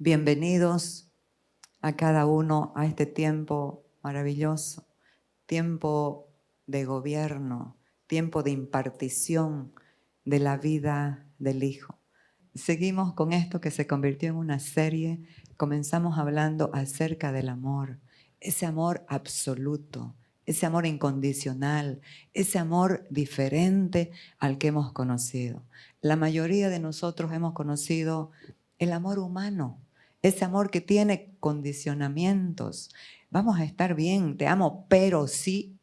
Bienvenidos a cada uno a este tiempo maravilloso, tiempo de gobierno, tiempo de impartición de la vida del Hijo. Seguimos con esto que se convirtió en una serie. Comenzamos hablando acerca del amor, ese amor absoluto, ese amor incondicional, ese amor diferente al que hemos conocido. La mayoría de nosotros hemos conocido el amor humano, ese amor que tiene condicionamientos. Vamos a estar bien, te amo, pero sí.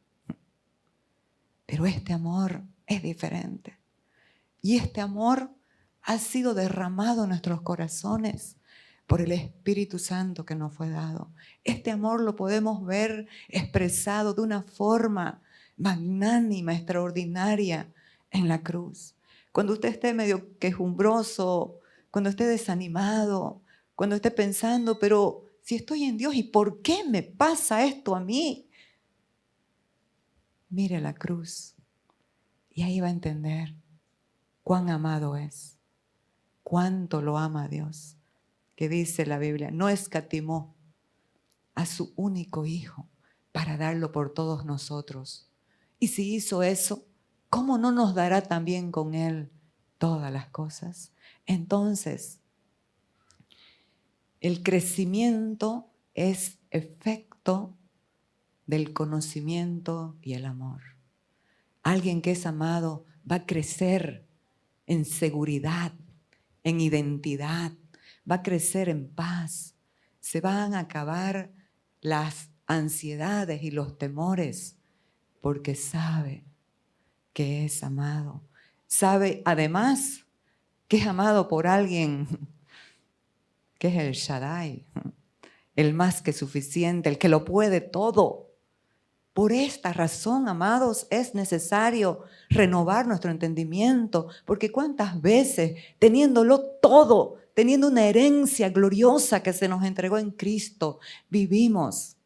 Pero este amor es diferente. Y este amor ha sido derramado en nuestros corazones por el Espíritu Santo que nos fue dado. Este amor lo podemos ver expresado de una forma magnánima, extraordinaria en la cruz. Cuando usted esté medio quejumbroso, cuando esté desanimado, cuando esté pensando, pero si estoy en Dios, ¿y por qué me pasa esto a mí? Mire la cruz y ahí va a entender cuán amado es, cuánto lo ama Dios, que dice la Biblia, no escatimó a su único Hijo para darlo por todos nosotros. Y si hizo eso, ¿cómo no nos dará también con Él todas las cosas? Entonces, el crecimiento es efecto del conocimiento y el amor. Alguien que es amado va a crecer en seguridad, en identidad, va a crecer en paz. Se van a acabar las ansiedades y los temores porque sabe que es amado. Sabe además que es amado por alguien que es el Shaddai, el más que suficiente, el que lo puede todo. Por esta razón, amados, es necesario renovar nuestro entendimiento, porque cuántas veces, teniéndolo todo, teniendo una herencia gloriosa que se nos entregó en Cristo, vivimos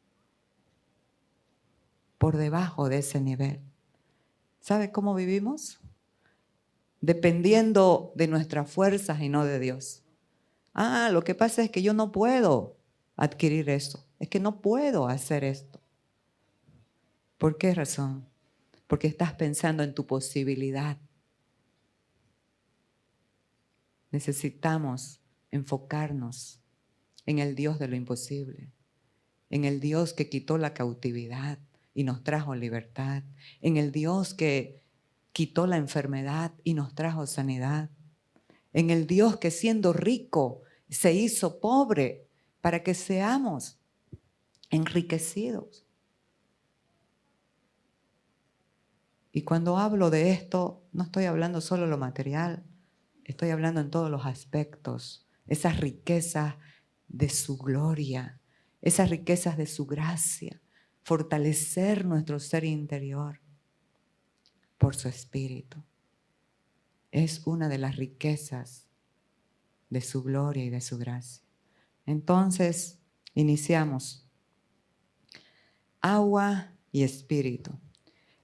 por debajo de ese nivel. ¿Sabe cómo vivimos? Dependiendo de nuestras fuerzas y no de Dios. Lo que pasa es que yo no puedo adquirir eso, es que no puedo hacer esto. ¿Por qué razón? Porque estás pensando en tu posibilidad. Necesitamos enfocarnos en el Dios de lo imposible, en el Dios que quitó la cautividad y nos trajo libertad, en el Dios que quitó la enfermedad y nos trajo sanidad, en el Dios que siendo rico se hizo pobre para que seamos enriquecidos. Y cuando hablo de esto, no estoy hablando solo de lo material, estoy hablando en todos los aspectos, esas riquezas de su gloria, esas riquezas de su gracia, fortalecer nuestro ser interior por su Espíritu. Es una de las riquezas de su gloria y de su gracia. Entonces, iniciamos. Agua y Espíritu.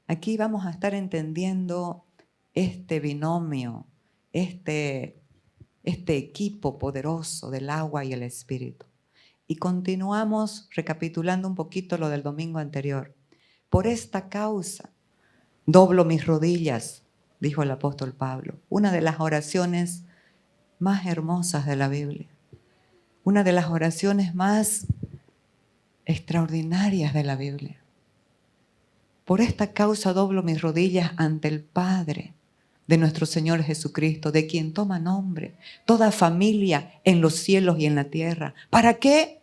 Aquí vamos a estar entendiendo este binomio, este equipo poderoso del agua y el Espíritu. Y continuamos recapitulando un poquito lo del domingo anterior. Por esta causa, doblo mis rodillas, dijo el apóstol Pablo. Una de las oraciones más hermosas de la Biblia. Una de las oraciones más extraordinarias de la Biblia. Por esta causa doblo mis rodillas ante el Padre de nuestro Señor Jesucristo, de quien toma nombre toda familia en los cielos y en la tierra. ¿Para qué?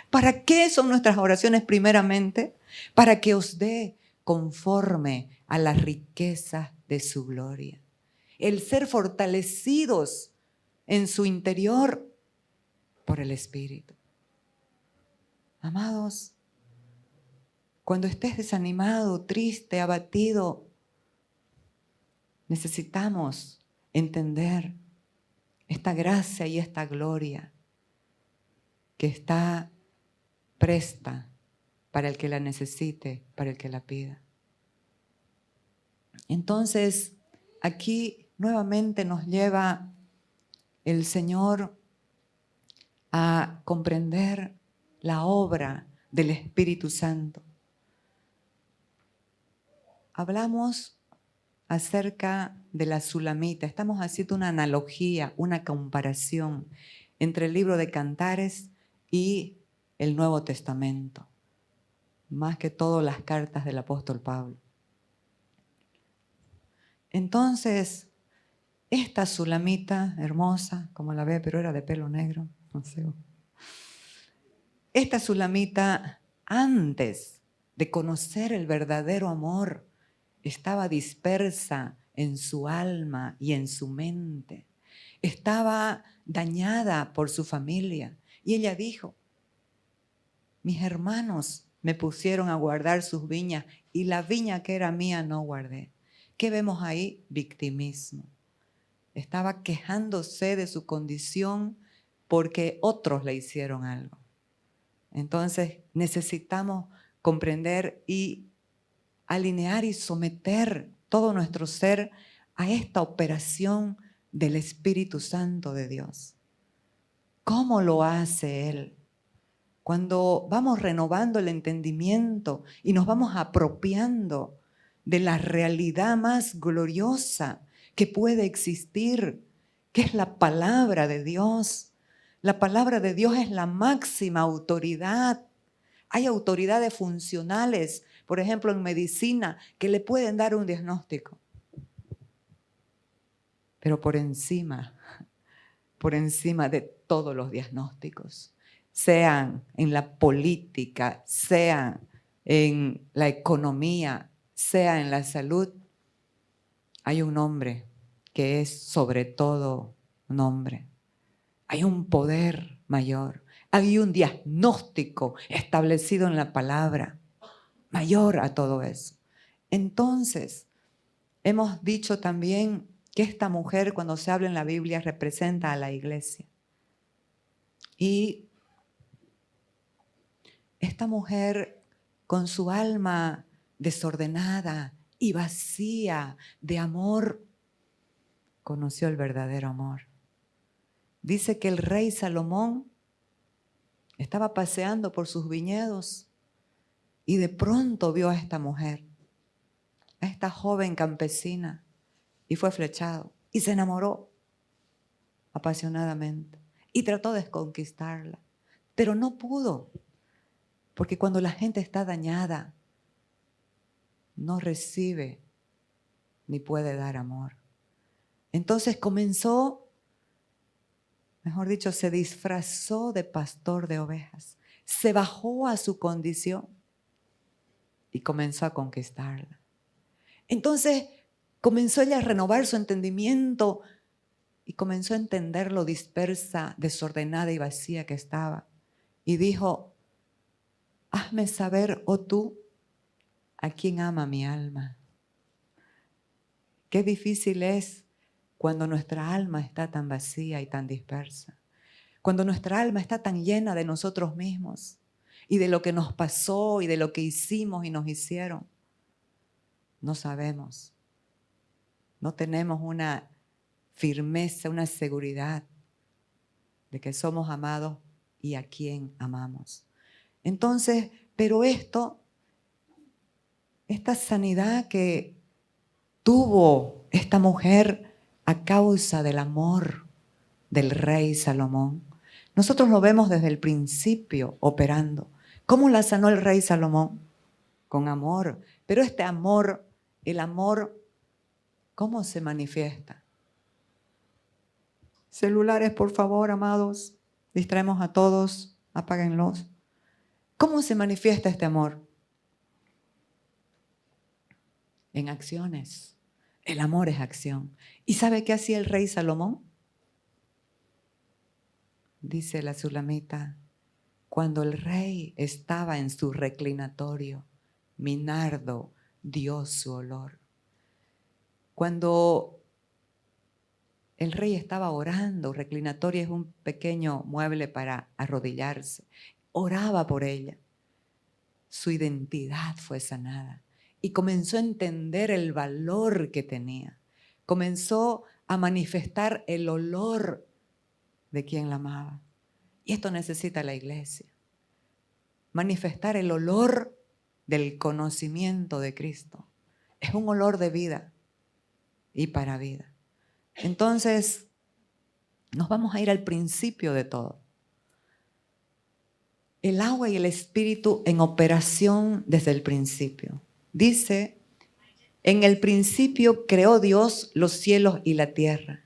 ¿Para qué son nuestras oraciones primeramente? Para que os dé conforme a las riquezas de su gloria. El ser fortalecidos en su interior por el Espíritu. Amados, cuando estés desanimado, triste, abatido, necesitamos entender esta gracia y esta gloria que está presta para el que la necesite, para el que la pida. Entonces, aquí nuevamente nos lleva el Señor a comprender la obra del Espíritu Santo. Hablamos acerca de la Sulamita. Estamos haciendo una analogía, una comparación entre el libro de Cantares y el Nuevo Testamento, más que todo las cartas del apóstol Pablo. Entonces, esta Sulamita hermosa, como la ve, pero era de pelo negro, no sé. Esta Sulamita, antes de conocer el verdadero amor, estaba dispersa en su alma y en su mente. Estaba dañada por su familia. Y ella dijo, mis hermanos me pusieron a guardar sus viñas y la viña que era mía no guardé. ¿Qué vemos ahí? Victimismo. Estaba quejándose de su condición porque otros le hicieron algo. Entonces necesitamos comprender y alinear y someter todo nuestro ser a esta operación del Espíritu Santo de Dios. ¿Cómo lo hace Él? Cuando vamos renovando el entendimiento y nos vamos apropiando de la realidad más gloriosa que puede existir, que es la palabra de Dios. La palabra de Dios es la máxima autoridad. Hay autoridades funcionales, por ejemplo, en medicina, que le pueden dar un diagnóstico. Pero por encima de todos los diagnósticos, sean en la política, sean en la economía, sea en la salud, hay un nombre que es sobre todo nombre. Hay un poder mayor. Hay un diagnóstico establecido en la palabra mayor a todo eso. Entonces, hemos dicho también que esta mujer, cuando se habla en la Biblia, representa a la iglesia. Y esta mujer, con su alma desordenada y vacía de amor, conoció el verdadero amor. Dice que el rey Salomón estaba paseando por sus viñedos y de pronto vio a esta mujer, a esta joven campesina, y fue flechado y se enamoró apasionadamente y trató de conquistarla, pero no pudo, porque cuando la gente está dañada, no recibe ni puede dar amor. Entonces comenzó, mejor dicho, se disfrazó de pastor de ovejas, se bajó a su condición y comenzó a conquistarla. Entonces comenzó ella a renovar su entendimiento y comenzó a entender lo dispersa, desordenada y vacía que estaba. Y dijo, hazme saber, oh tú, a quién ama mi alma. Qué difícil es cuando nuestra alma está tan vacía y tan dispersa. Cuando nuestra alma está tan llena de nosotros mismos y de lo que nos pasó y de lo que hicimos y nos hicieron. No sabemos. No tenemos una firmeza, una seguridad de que somos amados y a quién amamos. Entonces, pero esta sanidad que tuvo esta mujer a causa del amor del rey Salomón, nosotros lo vemos desde el principio operando. ¿Cómo la sanó el rey Salomón? Con amor. Pero este amor, el amor, ¿cómo se manifiesta? Celulares, por favor, amados. Distraemos a todos, apáguenlos. ¿Cómo se manifiesta este amor? En acciones. El amor es acción. ¿Y sabe qué hacía el rey Salomón? Dice la Sulamita, cuando el rey estaba en su reclinatorio, mi nardo dio su olor. Cuando el rey estaba orando, reclinatorio es un pequeño mueble para arrodillarse, oraba por ella. Su identidad fue sanada y comenzó a entender el valor que tenía. Comenzó a manifestar el olor de quien la amaba. Y esto necesita la iglesia. Manifestar el olor del conocimiento de Cristo. Es un olor de vida y para vida. Entonces, nos vamos a ir al principio de todo. El agua y el espíritu en operación desde el principio. Dice, en el principio creó Dios los cielos y la tierra.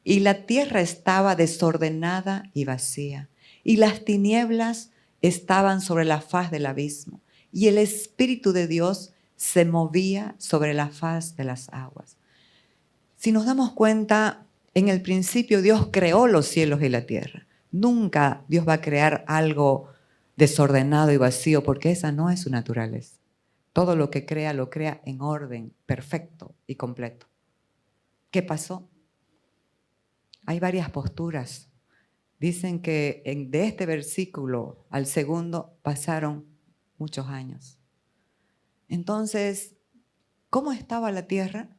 Y la tierra estaba desordenada y vacía. Y las tinieblas estaban sobre la faz del abismo. Y el Espíritu de Dios se movía sobre la faz de las aguas. Si nos damos cuenta, en el principio Dios creó los cielos y la tierra. Nunca Dios va a crear algo desordenado y vacío, porque esa no es su naturaleza. Todo lo que crea, lo crea en orden, perfecto y completo. ¿Qué pasó? Hay varias posturas. Dicen que de este versículo al segundo pasaron muchos años. Entonces, ¿cómo estaba la tierra?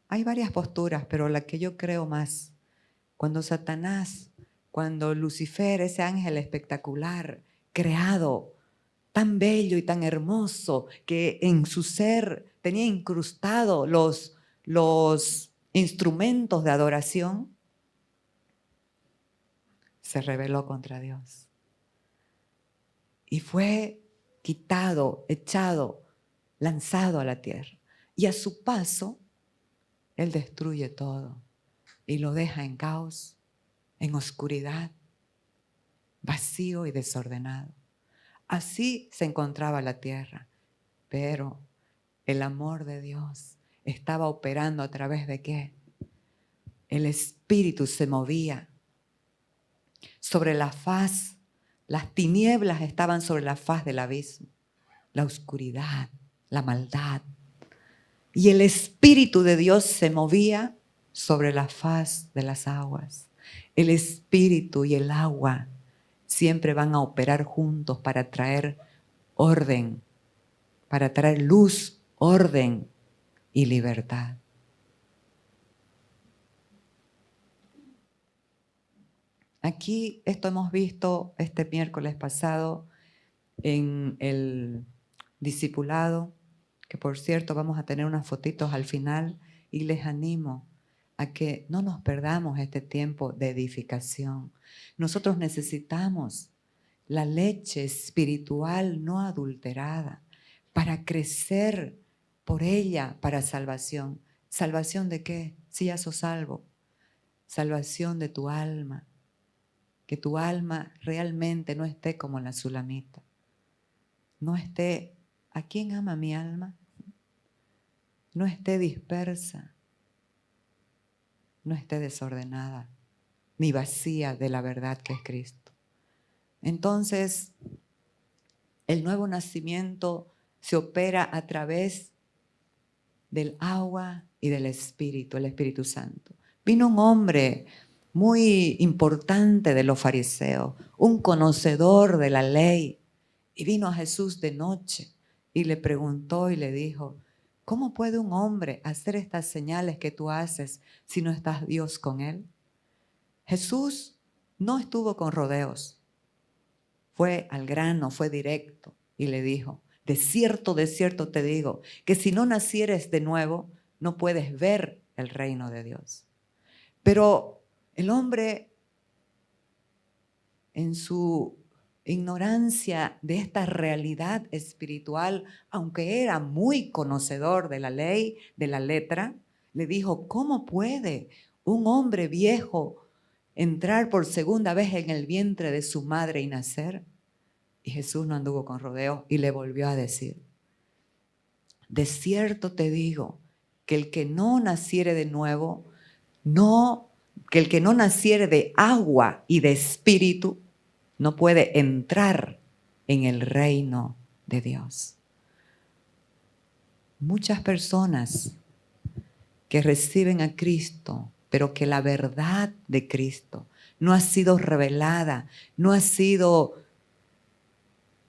Hay varias posturas, pero la que yo creo más, cuando Satanás, cuando Lucifer, ese ángel espectacular, creado, tan bello y tan hermoso, que en su ser tenía incrustado los instrumentos de adoración, se rebeló contra Dios. Y fue quitado, echado, lanzado a la tierra. Y a su paso, Él destruye todo y lo deja en caos, en oscuridad, vacío y desordenado. Así se encontraba la tierra, pero el amor de Dios estaba operando a través de ¿qué? El Espíritu se movía sobre la faz. Las tinieblas estaban sobre la faz del abismo, la oscuridad, la maldad. Y el Espíritu de Dios se movía sobre la faz de las aguas. El Espíritu y el agua siempre van a operar juntos para traer orden, para traer luz, orden y libertad. Aquí esto hemos visto este miércoles pasado en el discipulado, que por cierto vamos a tener unas fotitos al final, y les animo a que no nos perdamos este tiempo de edificación. Nosotros necesitamos la leche espiritual no adulterada para crecer por ella para salvación. ¿Salvación de qué? Si ya sos salvo. Salvación de tu alma. Que tu alma realmente no esté como la Sulamita. No esté, ¿a quién ama mi alma? No esté dispersa, no esté desordenada, ni vacía de la verdad que es Cristo. Entonces, el nuevo nacimiento se opera a través del agua y del Espíritu, el Espíritu Santo. Vino un hombre muy importante de los fariseos, un conocedor de la ley, y vino a Jesús de noche y le preguntó y le dijo, ¿cómo puede un hombre hacer estas señales que tú haces si no estás Dios con él? Jesús no estuvo con rodeos, fue al grano, fue directo y le dijo, de cierto te digo, que si no nacieres de nuevo, no puedes ver el reino de Dios. Pero el hombre, en su ignorancia de esta realidad espiritual, aunque era muy conocedor de la ley, de la letra, le dijo, ¿cómo puede un hombre viejo entrar por segunda vez en el vientre de su madre y nacer? Y Jesús no anduvo con rodeos y le volvió a decir, de cierto te digo que el que no naciere de nuevo, que el que no naciere de agua y de espíritu, no puede entrar en el reino de Dios. Muchas personas que reciben a Cristo, pero que la verdad de Cristo no ha sido revelada, no ha sido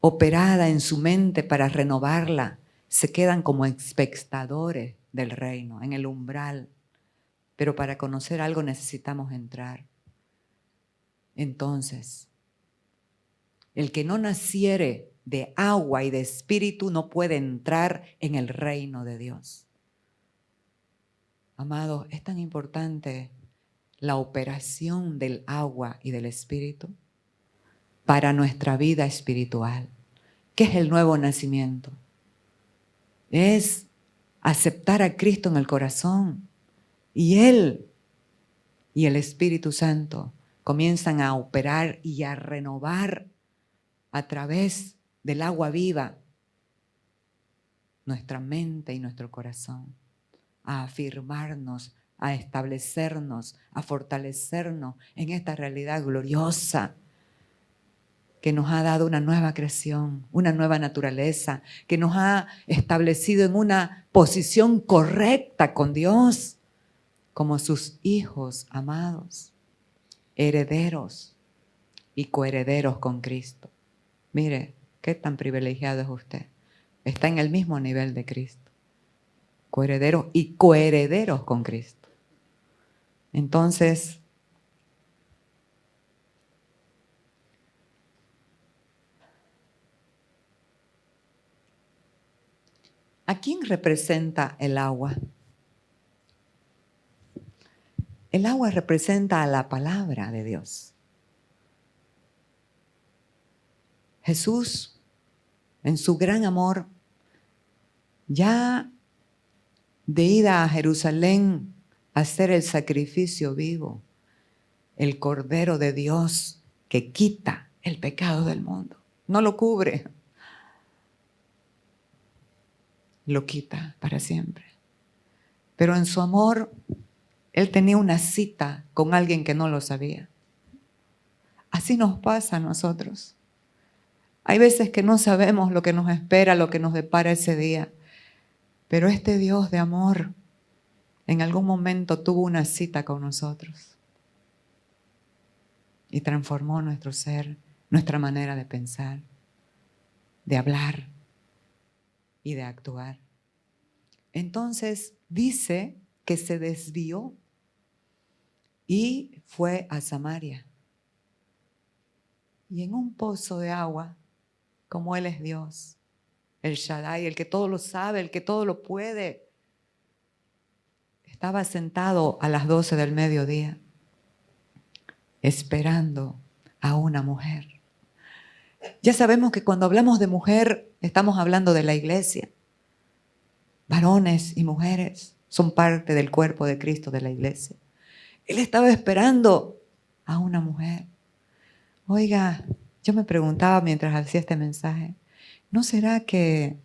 operada en su mente para renovarla, se quedan como espectadores del reino, en el umbral. Pero para conocer algo necesitamos entrar. Entonces, El que no naciere de agua y de espíritu no puede entrar en el reino de Dios. Amados, es tan importante la operación del agua y del espíritu para nuestra vida espiritual. ¿Qué es el nuevo nacimiento? Es aceptar a Cristo en el corazón y Él y el Espíritu Santo comienzan a operar y a renovar a través del agua viva nuestra mente y nuestro corazón, a afirmarnos, a establecernos, a fortalecernos en esta realidad gloriosa que nos ha dado una nueva creación, una nueva naturaleza, que nos ha establecido en una posición correcta con Dios, como sus hijos amados, herederos y coherederos con Cristo. Mire, qué tan privilegiado es usted. Está en el mismo nivel de Cristo. Coherederos y coherederos con Cristo. Entonces, ¿a quién representa el agua? El agua representa a la palabra de Dios. Jesús, en su gran amor, ya de ida a Jerusalén a hacer el sacrificio vivo, el Cordero de Dios que quita el pecado del mundo. No lo cubre, lo quita para siempre. Pero en su amor, Él tenía una cita con alguien que no lo sabía. Así nos pasa a nosotros. Hay veces que no sabemos lo que nos espera, lo que nos depara ese día. Pero este Dios de amor en algún momento tuvo una cita con nosotros y transformó nuestro ser, nuestra manera de pensar, de hablar y de actuar. Entonces dice que se desvió y fue a Samaria. Y en un pozo de agua, como Él es Dios, el Shaddai, el que todo lo sabe, el que todo lo puede, estaba sentado a las 12 del mediodía, esperando a una mujer. Ya sabemos que cuando hablamos de mujer, estamos hablando de la iglesia. Varones y mujeres son parte del cuerpo de Cristo, de la iglesia. Él estaba esperando a una mujer. Oiga, yo me preguntaba mientras hacía este mensaje, ¿no será que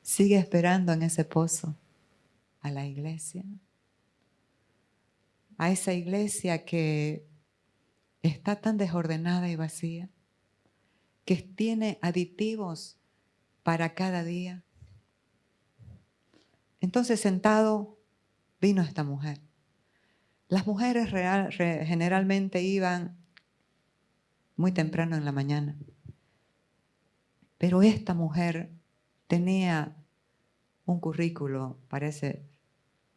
sigue esperando en ese pozo a la iglesia? A esa iglesia que está tan desordenada y vacía, que tiene aditivos para cada día. Entonces, sentado, vino esta mujer. Las mujeres generalmente iban muy temprano en la mañana, pero esta mujer tenía un currículo, parece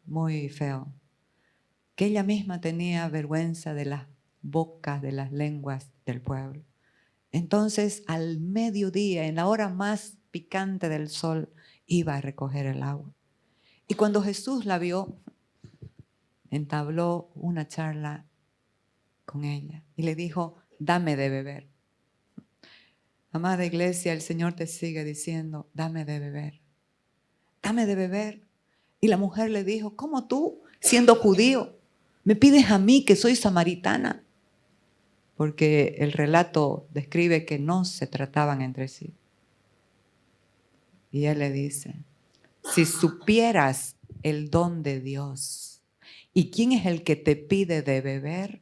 muy feo, que ella misma tenía vergüenza de las bocas, de las lenguas del pueblo. Entonces, al mediodía, en la hora más picante del sol, iba a recoger el agua. Y cuando Jesús la vio, entabló una charla con ella y le dijo, dame de beber. Amada iglesia, el Señor te sigue diciendo, dame de beber. Dame de beber. Y la mujer le dijo, ¿cómo tú, siendo judío, me pides a mí que soy samaritana? Porque el relato describe que no se trataban entre sí. Y él le dice, si supieras el don de Dios y quién es el que te pide de beber,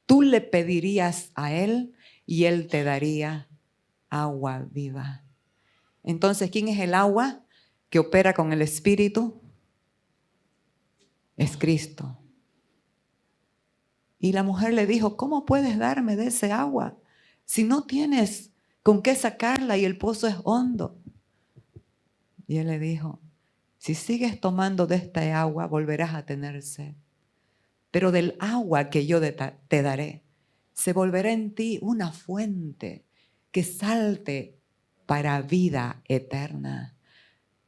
tú le pedirías a él y él te daría agua viva. Entonces, ¿quién es el agua que opera con el Espíritu? Es Cristo. Y la mujer le dijo, ¿cómo puedes darme de ese agua si no tienes con qué sacarla y el pozo es hondo? Y él le dijo, si sigues tomando de esta agua, volverás a tener sed. Pero del agua que yo te daré, se volverá en ti una fuente que salte para vida eterna.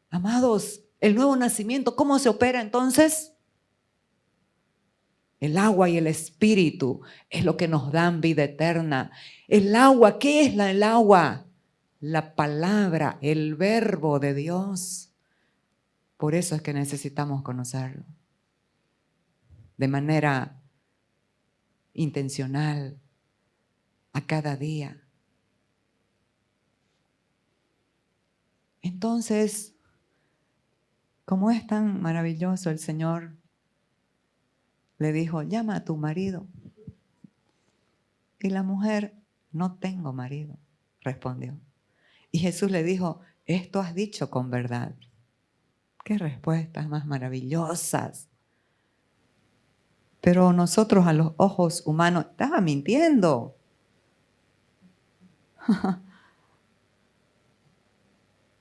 Amados, el nuevo nacimiento, ¿cómo se opera entonces? El agua y el espíritu es lo que nos dan vida eterna. El agua, ¿qué es el agua? La palabra, el verbo de Dios. Por eso es que necesitamos conocerlo de manera intencional, a cada día. Entonces, como es tan maravilloso, el Señor le dijo, llama a tu marido. Y la mujer, no tengo marido, respondió. Y Jesús le dijo, esto has dicho con verdad. Qué respuestas más maravillosas. Pero nosotros a los ojos humanos, estaba mintiendo.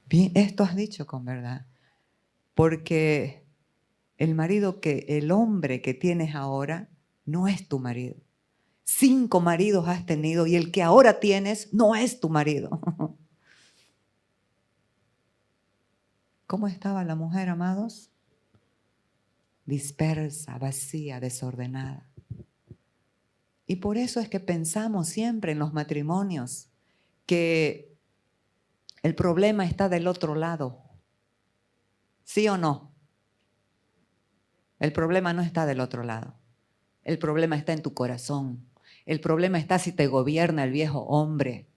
Bien, esto has dicho con verdad. Porque el hombre que tienes ahora no es tu marido. 5 maridos has tenido y el que ahora tienes no es tu marido. ¿Cómo estaba la mujer, amados? Dispersa, vacía, desordenada. Y por eso es que pensamos siempre en los matrimonios que el problema está del otro lado. ¿Sí o no? El problema no está del otro lado. El problema está en tu corazón. El problema está si te gobierna el viejo hombre.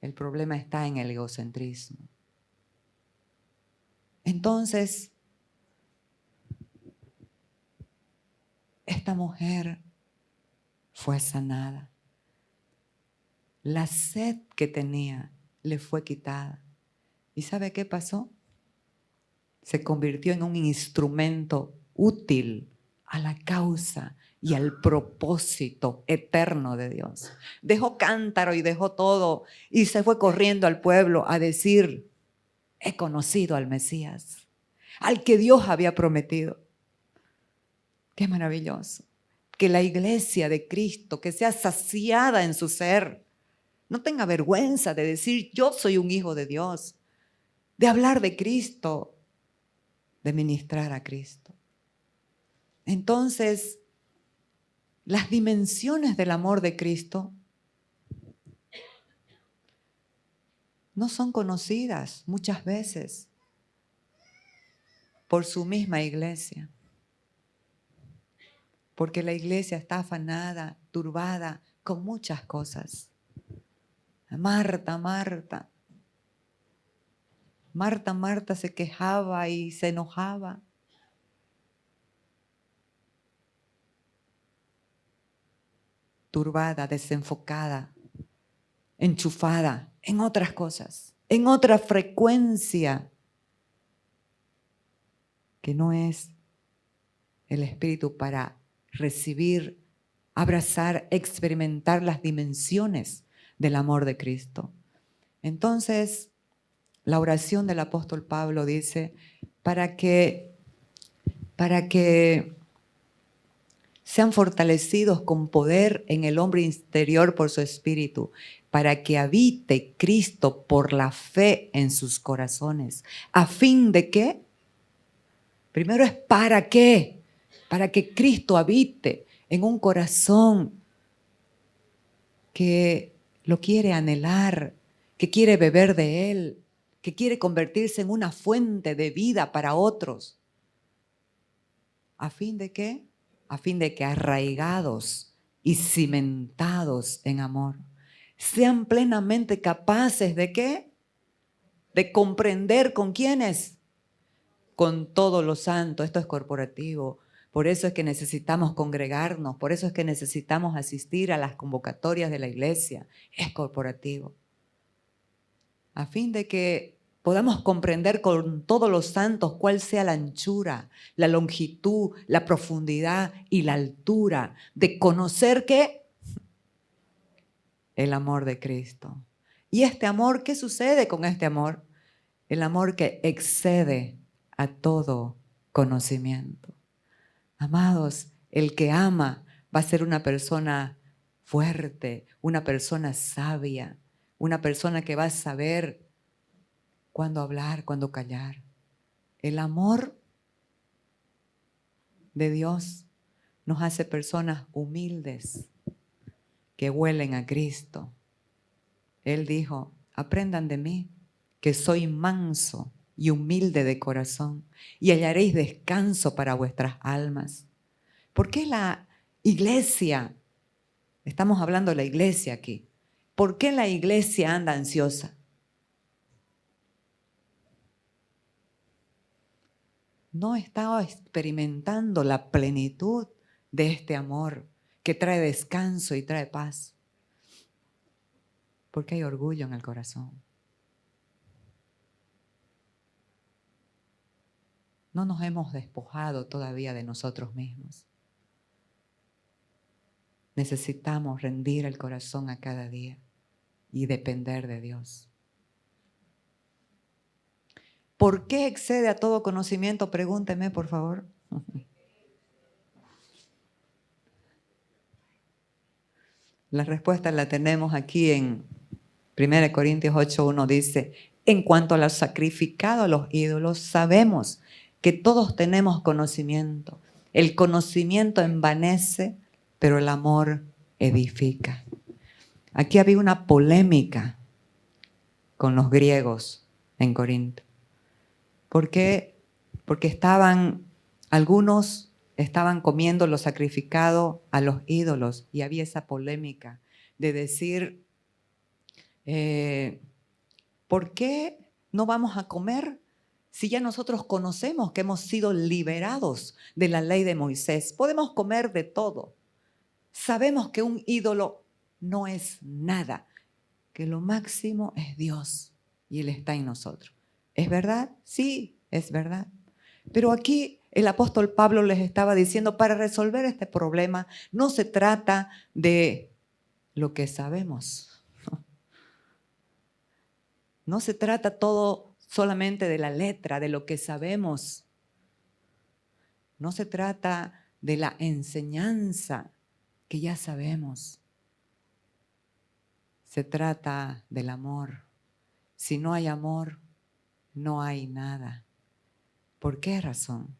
El problema está en el egocentrismo. Entonces, esta mujer fue sanada. La sed que tenía le fue quitada. ¿Y sabe qué pasó? Se convirtió en un instrumento útil a la causa y al propósito eterno de Dios. Dejó cántaro y dejó todo y se fue corriendo al pueblo a decir, he conocido al Mesías, al que Dios había prometido. Qué maravilloso. Que la iglesia de Cristo, que sea saciada en su ser, no tenga vergüenza de decir, yo soy un hijo de Dios, de hablar de Cristo, de ministrar a Cristo. Entonces, las dimensiones del amor de Cristo no son conocidas muchas veces por su misma iglesia. Porque la iglesia está afanada, turbada con muchas cosas. Marta, Marta. Marta, Marta se quejaba y se enojaba. Turbada, desenfocada, enchufada en otras cosas, en otra frecuencia que no es el espíritu para recibir, abrazar, experimentar las dimensiones del amor de Cristo. Entonces, la oración del apóstol Pablo dice, para que sean fortalecidos con poder en el hombre interior por su espíritu, para que habite Cristo por la fe en sus corazones. ¿A fin de qué? Primero es ¿para qué? Para que Cristo habite en un corazón que lo quiere anhelar, que quiere beber de Él, que quiere convertirse en una fuente de vida para otros. ¿A fin de qué? A fin de que arraigados y cimentados en amor, sean plenamente capaces ¿de qué? De comprender con quiénes, con todos los santos. Esto es corporativo. Por eso es que necesitamos congregarnos, por eso es que necesitamos asistir a las convocatorias de la iglesia. Es corporativo. A fin de que podamos comprender con todos los santos cuál sea la anchura, la longitud, la profundidad y la altura de conocer ¿qué? El amor de Cristo. ¿Y este amor? ¿Qué sucede con este amor? El amor que excede a todo conocimiento. Amados, el que ama va a ser una persona fuerte, una persona sabia, una persona que va a saber cuándo hablar, cuándo callar. El amor de Dios nos hace personas humildes que huelen a Cristo. Él dijo, aprendan de mí, que soy manso y humilde de corazón, y hallaréis descanso para vuestras almas. ¿Por qué la iglesia, estamos hablando de la iglesia aquí, por qué la iglesia anda ansiosa? No está experimentando la plenitud de este amor que trae descanso y trae paz. Porque hay orgullo en el corazón. No nos hemos despojado todavía de nosotros mismos. Necesitamos rendir el corazón a cada día y depender de Dios. ¿Por qué excede a todo conocimiento? Pregúnteme, por favor. La respuesta la tenemos aquí en 1 Corintios 8:1 dice, en cuanto a lo sacrificado a los ídolos, sabemos que todos tenemos conocimiento. El conocimiento envanece, pero el amor edifica. Aquí había una polémica con los griegos en Corinto. ¿Por qué? Porque algunos estaban comiendo lo sacrificado a los ídolos y había esa polémica de decir, ¿por qué no vamos a comer si ya nosotros conocemos que hemos sido liberados de la ley de Moisés? Podemos comer de todo. Sabemos que un ídolo no es nada, que lo máximo es Dios y Él está en nosotros. ¿Es verdad? Sí, es verdad. Pero aquí el apóstol Pablo les estaba diciendo, para resolver este problema no se trata de lo que sabemos. No se trata todo solamente de la letra, de lo que sabemos. No se trata de la enseñanza que ya sabemos. Se trata del amor. Si no hay amor, no hay nada. ¿Por qué razón?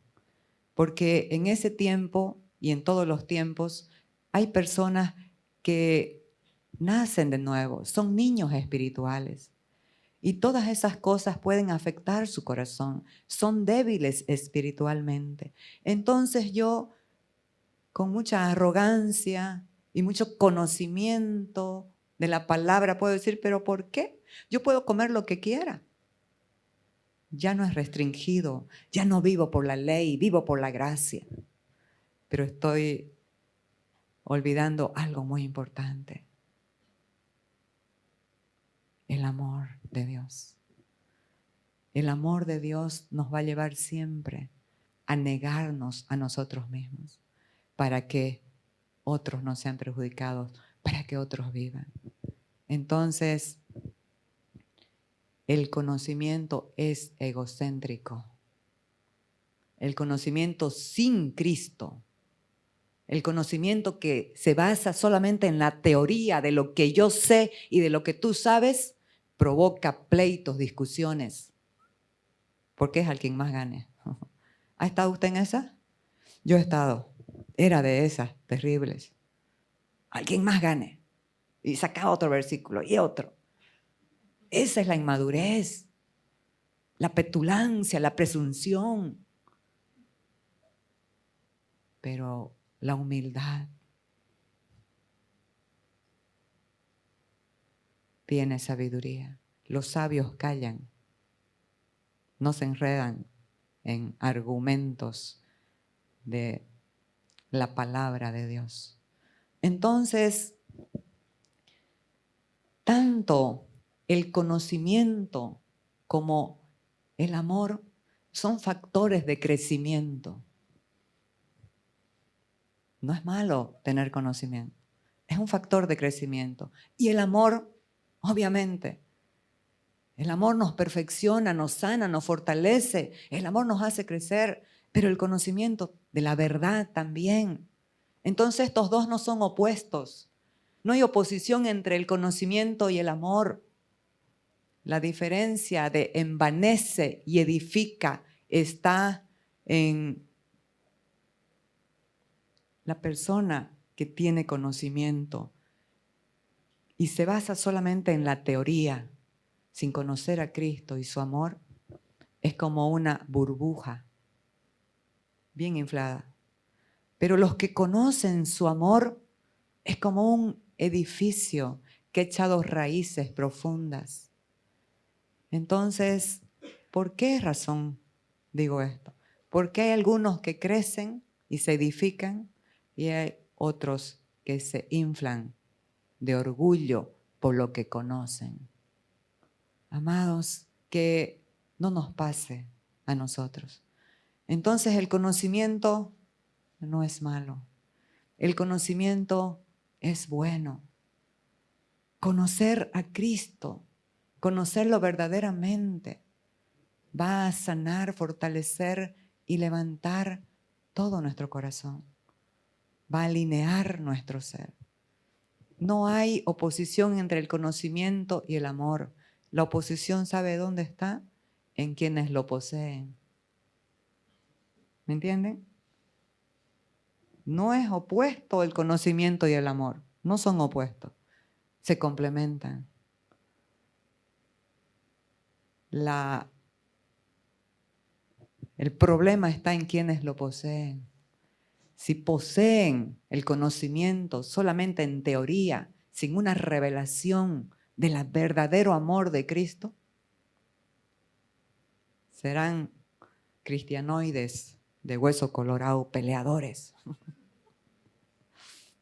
Porque en ese tiempo y en todos los tiempos hay personas que nacen de nuevo, son niños espirituales. Y todas esas cosas pueden afectar su corazón, son débiles espiritualmente. Entonces yo, con mucha arrogancia y mucho conocimiento de la palabra, puedo decir, ¿pero por qué? Yo puedo comer lo que quiera. Ya no es restringido, ya no vivo por la ley, vivo por la gracia. Pero estoy olvidando algo muy importante: el amor de Dios. El amor de Dios nos va a llevar siempre a negarnos a nosotros mismos para que otros no sean perjudicados, para que otros vivan. Entonces, el conocimiento es egocéntrico. El conocimiento sin Cristo, el conocimiento que se basa solamente en la teoría de lo que yo sé y de lo que tú sabes, provoca pleitos, discusiones, porque es al quien más gane. ¿Ha estado usted en esa? Yo he estado. Era de esas terribles. Al quien más gane. Y sacaba otro versículo y otro. Esa es la inmadurez, la petulancia, la presunción. Pero la humildad tiene sabiduría. Los sabios callan, no se enredan en argumentos de la palabra de Dios. Entonces, tanto el conocimiento como el amor son factores de crecimiento. No es malo tener conocimiento, es un factor de crecimiento. Y el amor, obviamente, el amor nos perfecciona, nos sana, nos fortalece, el amor nos hace crecer, pero el conocimiento de la verdad también. Entonces estos dos no son opuestos, No hay oposición entre el conocimiento y el amor. La diferencia de envanece y edifica está en la persona que tiene conocimiento y se basa solamente en la teoría, sin conocer a Cristo y su amor, es como una burbuja bien inflada. Pero los que conocen su amor es como un edificio que ha echado raíces profundas. Entonces, ¿por qué razón digo esto? Porque hay algunos que crecen y se edifican y hay otros que se inflan de orgullo por lo que conocen. Amados, que no nos pase a nosotros. Entonces el conocimiento no es malo. El conocimiento es bueno. Conocer a Cristo, conocerlo verdaderamente, va a sanar, fortalecer y levantar todo nuestro corazón. Va a alinear nuestro ser. No hay oposición entre el conocimiento y el amor. La oposición, ¿sabe dónde está? En quienes lo poseen. ¿Me entienden? No es opuesto el conocimiento y el amor. No son opuestos. Se complementan. El problema está en quienes lo poseen. Si poseen el conocimiento solamente en teoría, sin una revelación del verdadero amor de Cristo, serán cristianoides de hueso colorado, peleadores.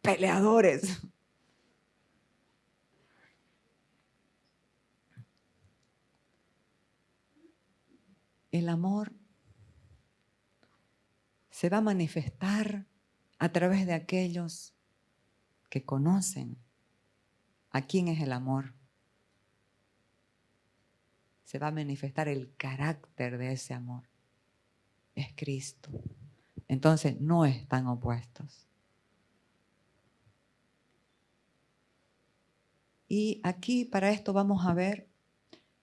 Peleadores. El amor se va a manifestar a través de aquellos que conocen a quién es el amor. Se va a manifestar el carácter de ese amor. Es Cristo. Entonces no están opuestos. Y aquí para esto vamos a ver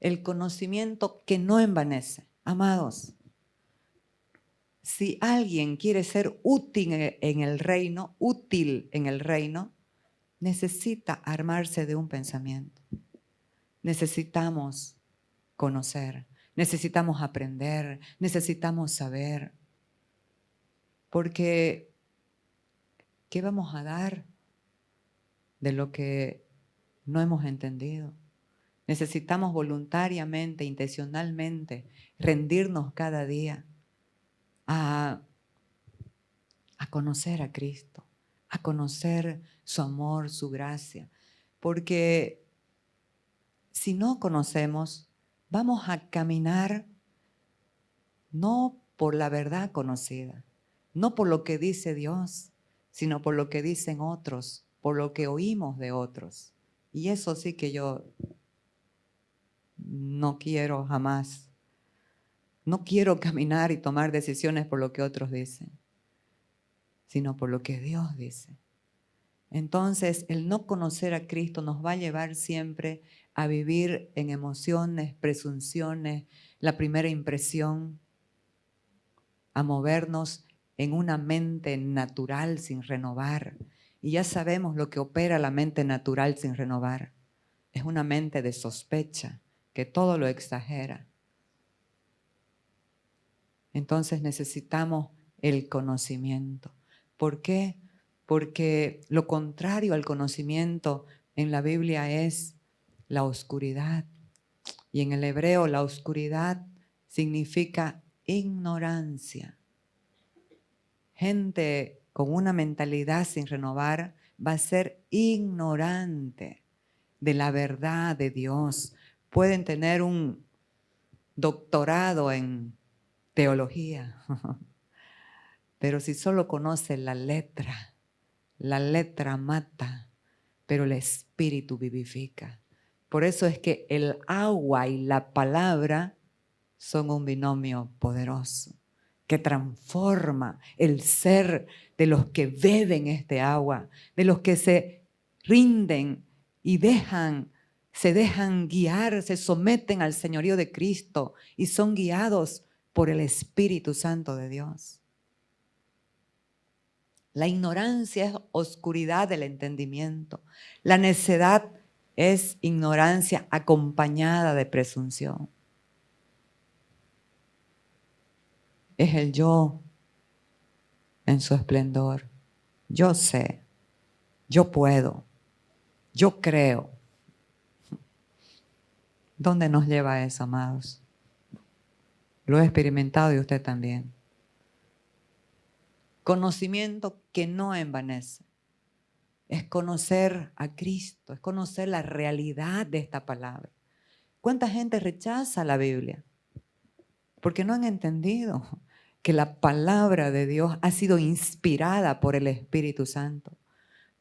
el conocimiento que no envanece. Amados, si alguien quiere ser útil en el reino, necesita armarse de un pensamiento. Necesitamos conocer, necesitamos aprender, necesitamos saber. Porque, ¿qué vamos a dar de lo que no hemos entendido? Necesitamos voluntariamente, intencionalmente, rendirnos cada día a conocer a Cristo, a conocer su amor, su gracia. Porque si no conocemos, vamos a caminar no por la verdad conocida, no por lo que dice Dios, sino por lo que dicen otros, por lo que oímos de otros. Y eso sí que yo no quiero jamás. No quiero caminar y tomar decisiones por lo que otros dicen, sino por lo que Dios dice. Entonces, el no conocer a Cristo nos va a llevar siempre a vivir en emociones, presunciones, la primera impresión, a movernos en una mente natural sin renovar. Y ya sabemos lo que opera la mente natural sin renovar. Es una mente de sospecha, que todo lo exagera. Entonces necesitamos el conocimiento. ¿Por qué? Porque lo contrario al conocimiento en la Biblia es la oscuridad. Y en el hebreo la oscuridad significa ignorancia. Gente con una mentalidad sin renovar va a ser ignorante de la verdad de Dios. Pueden tener un doctorado en teología, pero si solo conocen la letra mata, pero el espíritu vivifica. Por eso es que el agua y la palabra son un binomio poderoso que transforma el ser de los que beben este agua, de los que se rinden y se dejan guiar, se someten al señorío de Cristo y son guiados por el Espíritu Santo de Dios. La ignorancia es oscuridad del entendimiento. La necedad es ignorancia acompañada de presunción. Es el yo en su esplendor. Yo sé, yo puedo, yo creo. ¿Dónde nos lleva eso, amados? Lo he experimentado y usted también. Conocimiento que no envanece. Es conocer a Cristo, es conocer la realidad de esta palabra. ¿Cuánta gente rechaza la Biblia? Porque no han entendido que la palabra de Dios ha sido inspirada por el Espíritu Santo.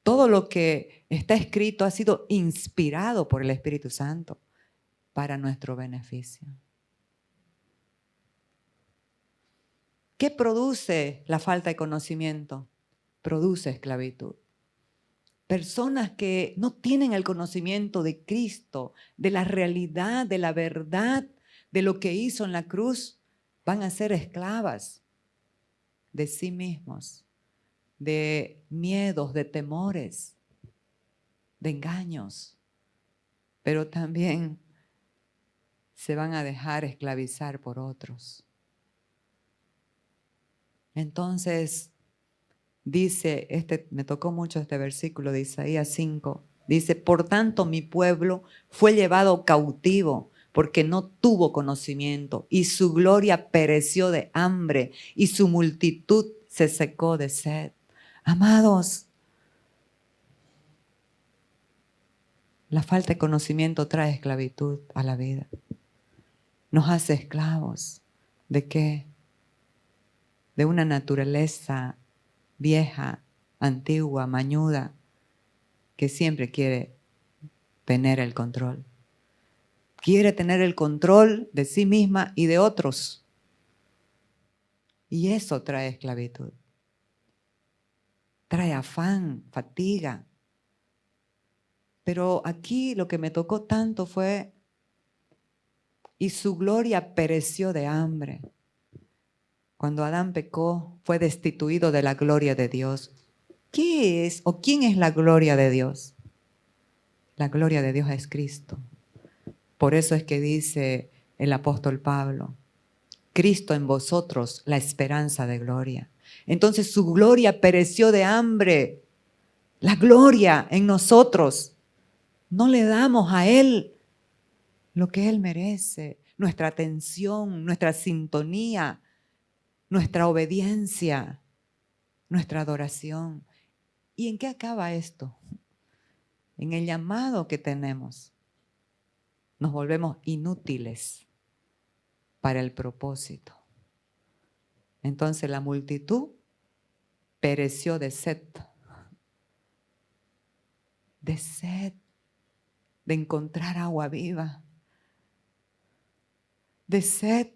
Todo lo que está escrito ha sido inspirado por el Espíritu Santo para nuestro beneficio. ¿Qué produce la falta de conocimiento? Produce esclavitud. Personas que no tienen el conocimiento de Cristo, de la realidad, de la verdad, de lo que hizo en la cruz, van a ser esclavas de sí mismos, de miedos, de temores, de engaños, pero también se van a dejar esclavizar por otros. Entonces, dice, me tocó mucho este versículo de Isaías 5, dice, por tanto mi pueblo fue llevado cautivo porque no tuvo conocimiento y su gloria pereció de hambre y su multitud se secó de sed. Amados, la falta de conocimiento trae esclavitud a la vida. Nos hace esclavos. ¿De qué? De una naturaleza vieja, antigua, mañuda, que siempre quiere tener el control. Quiere tener el control de sí misma y de otros. Y eso trae esclavitud. Trae afán, fatiga. Pero aquí lo que me tocó tanto fue, y su gloria pereció de hambre. Cuando Adán pecó, fue destituido de la gloria de Dios. ¿Qué es o quién es la gloria de Dios? La gloria de Dios es Cristo. Por eso es que dice el apóstol Pablo, Cristo en vosotros, la esperanza de gloria. Entonces su gloria pereció de hambre. La gloria en nosotros. No le damos a Él lo que Él merece, nuestra atención, nuestra sintonía, nuestra obediencia, nuestra adoración. ¿Y en qué acaba esto? En el llamado que tenemos. Nos volvemos inútiles para el propósito. Entonces la multitud pereció de sed. De sed, de encontrar agua viva. De sed,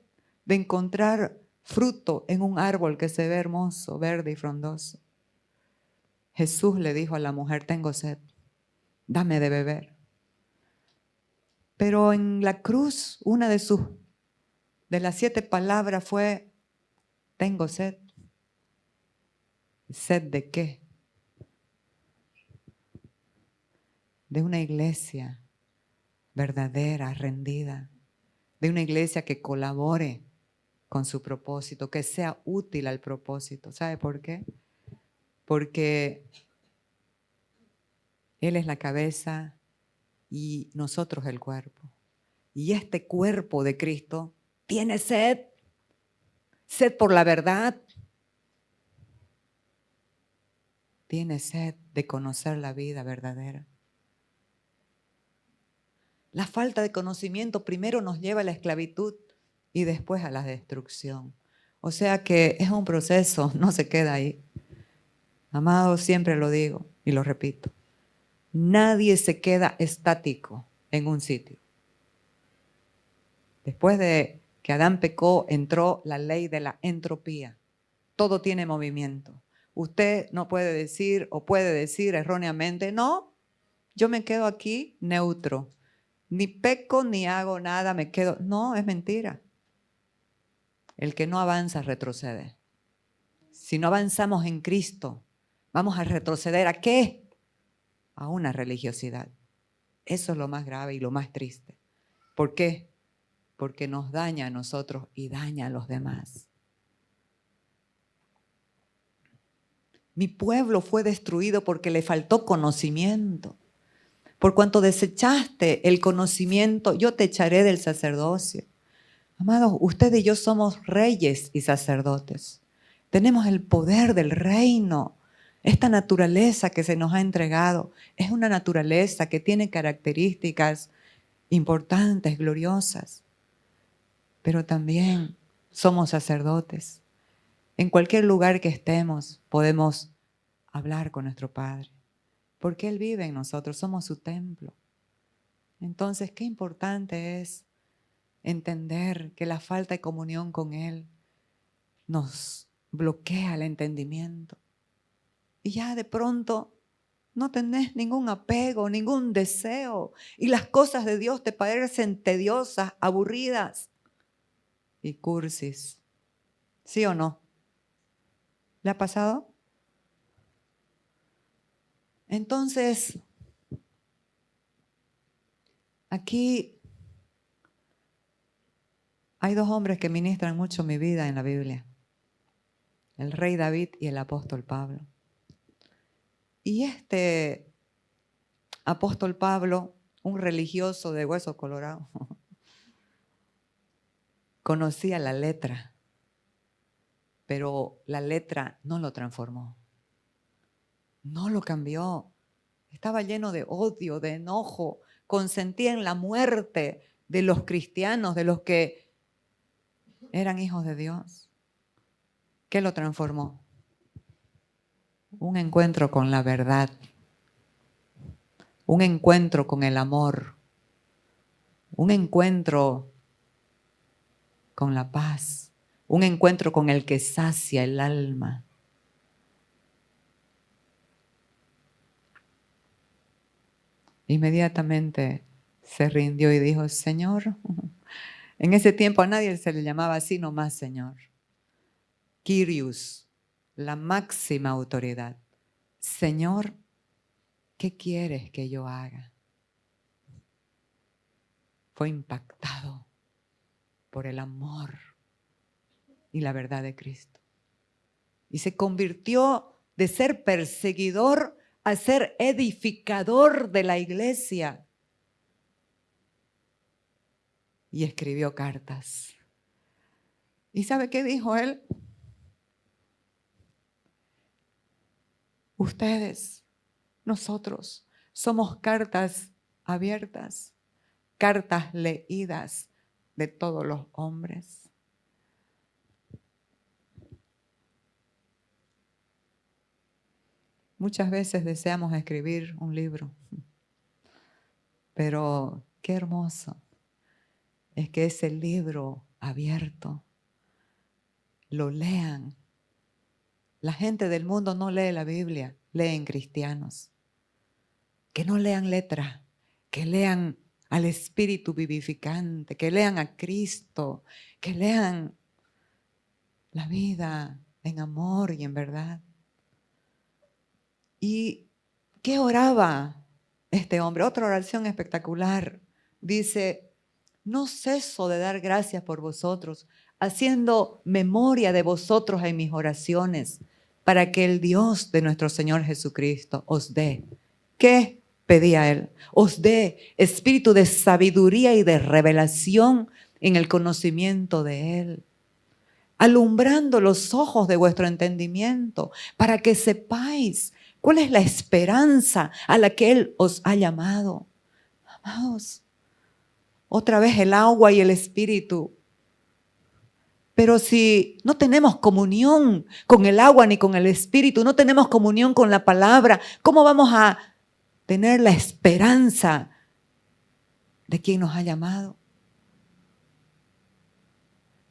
de encontrar fruto en un árbol que se ve hermoso, verde y frondoso. Jesús le dijo a la mujer, tengo sed, dame de beber. Pero en la cruz, una de las 7 palabras fue, tengo sed. ¿Sed de qué? De una iglesia verdadera, rendida. De una iglesia que colabore con su propósito, que sea útil al propósito. ¿Sabe por qué? Porque Él es la cabeza y nosotros el cuerpo. Y este cuerpo de Cristo tiene sed. Sed por la verdad. Tiene sed de conocer la vida verdadera. La falta de conocimiento primero nos lleva a la esclavitud y después a la destrucción. O sea que es un proceso, no se queda ahí. Amados, siempre lo digo y lo repito. Nadie se queda estático en un sitio. Después de que Adán pecó, entró la ley de la entropía. Todo tiene movimiento. Usted no puede decir o puede decir erróneamente, no, Yo me quedo aquí neutro. Ni peco ni hago nada, me quedo. No, es mentira. El que no avanza retrocede. Si no avanzamos en Cristo, vamos a retroceder ¿a qué? A una religiosidad. Eso es lo más grave y lo más triste. ¿Por qué? Porque nos daña a nosotros y daña a los demás. Mi pueblo fue destruido porque le faltó conocimiento. Por cuanto desechaste el conocimiento, yo te echaré del sacerdocio. Amados, usted y yo somos reyes y sacerdotes. Tenemos el poder del reino. Esta naturaleza que se nos ha entregado es una naturaleza que tiene características importantes, gloriosas. Pero también somos sacerdotes. En cualquier lugar que estemos podemos hablar con nuestro Padre, porque Él vive en nosotros, somos su templo. Entonces, qué importante es entender que la falta de comunión con Él nos bloquea el entendimiento. Y ya de pronto no tenés ningún apego, ningún deseo. Y las cosas de Dios te parecen tediosas, aburridas y cursis. ¿Sí o no? ¿Le ha pasado? Entonces, aquí hay dos hombres que ministran mucho mi vida en la Biblia. El rey David y el apóstol Pablo. Y este apóstol Pablo, un religioso de hueso colorado, conocía la letra, pero la letra no lo transformó, no lo cambió. Estaba lleno de odio, de enojo, consentía en la muerte de los cristianos, de los que eran hijos de Dios. ¿Qué lo transformó? Un encuentro con la verdad, un encuentro con el amor, un encuentro con la paz, un encuentro con el que sacia el alma. Inmediatamente se rindió y dijo, Señor, en ese tiempo a nadie se le llamaba así nomás Señor. Kyrios, la máxima autoridad. Señor, ¿qué quieres que yo haga? Fue impactado por el amor y la verdad de Cristo. Y se convirtió de ser perseguidor a ser edificador de la iglesia. Y escribió cartas. ¿Y sabe qué dijo él? Ustedes, nosotros, somos cartas abiertas, cartas leídas de todos los hombres. Muchas veces deseamos escribir un libro, pero qué hermoso es que ese libro abierto lo lean. La gente del mundo no lee la Biblia, leen cristianos. Que no lean letra, que lean al Espíritu vivificante, que lean a Cristo, que lean la vida en amor y en verdad. ¿Y qué oraba este hombre? Otra oración espectacular. Dice, no ceso de dar gracias por vosotros, haciendo memoria de vosotros en mis oraciones, para que el Dios de nuestro Señor Jesucristo os dé. ¿Qué pedía él? Os dé espíritu de sabiduría y de revelación en el conocimiento de Él, alumbrando los ojos de vuestro entendimiento, para que sepáis cuál es la esperanza a la que Él os ha llamado. Amados, otra vez el agua y el espíritu. Pero si no tenemos comunión con el agua ni con el espíritu, no tenemos comunión con la palabra, ¿cómo vamos a tener la esperanza de quien nos ha llamado?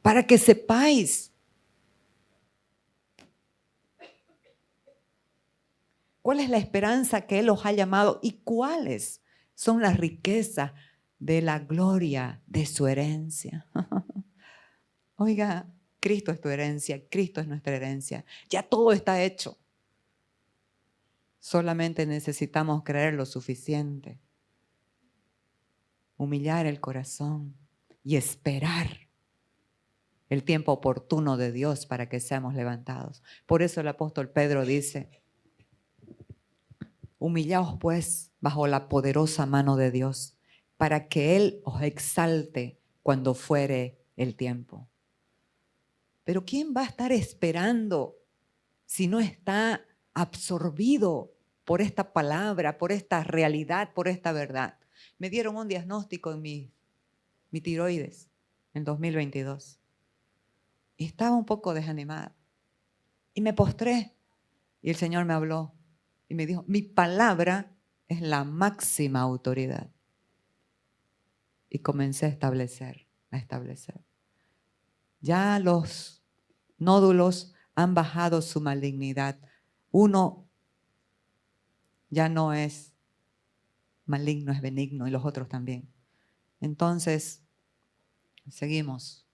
Para que sepáis. ¿Cuál es la esperanza que Él os ha llamado? ¿Y cuáles son las riquezas de la gloria de su herencia? Oiga, Cristo es tu herencia, Cristo es nuestra herencia. Ya todo está hecho. Solamente necesitamos creer lo suficiente, humillar el corazón y esperar el tiempo oportuno de Dios para que seamos levantados. Por eso el apóstol Pedro dice: humillaos pues bajo la poderosa mano de Dios, para que Él os exalte cuando fuere el tiempo. Pero ¿quién va a estar esperando si no está absorbido por esta palabra, por esta realidad, por esta verdad? Me dieron un diagnóstico en mi tiroides en 2022 y estaba un poco desanimada. Y me postré y el Señor me habló y me dijo: mi palabra es la máxima autoridad. Y comencé a establecer. Ya los nódulos han bajado su malignidad. Uno ya no es maligno, es benigno, y los otros también. Entonces, seguimos.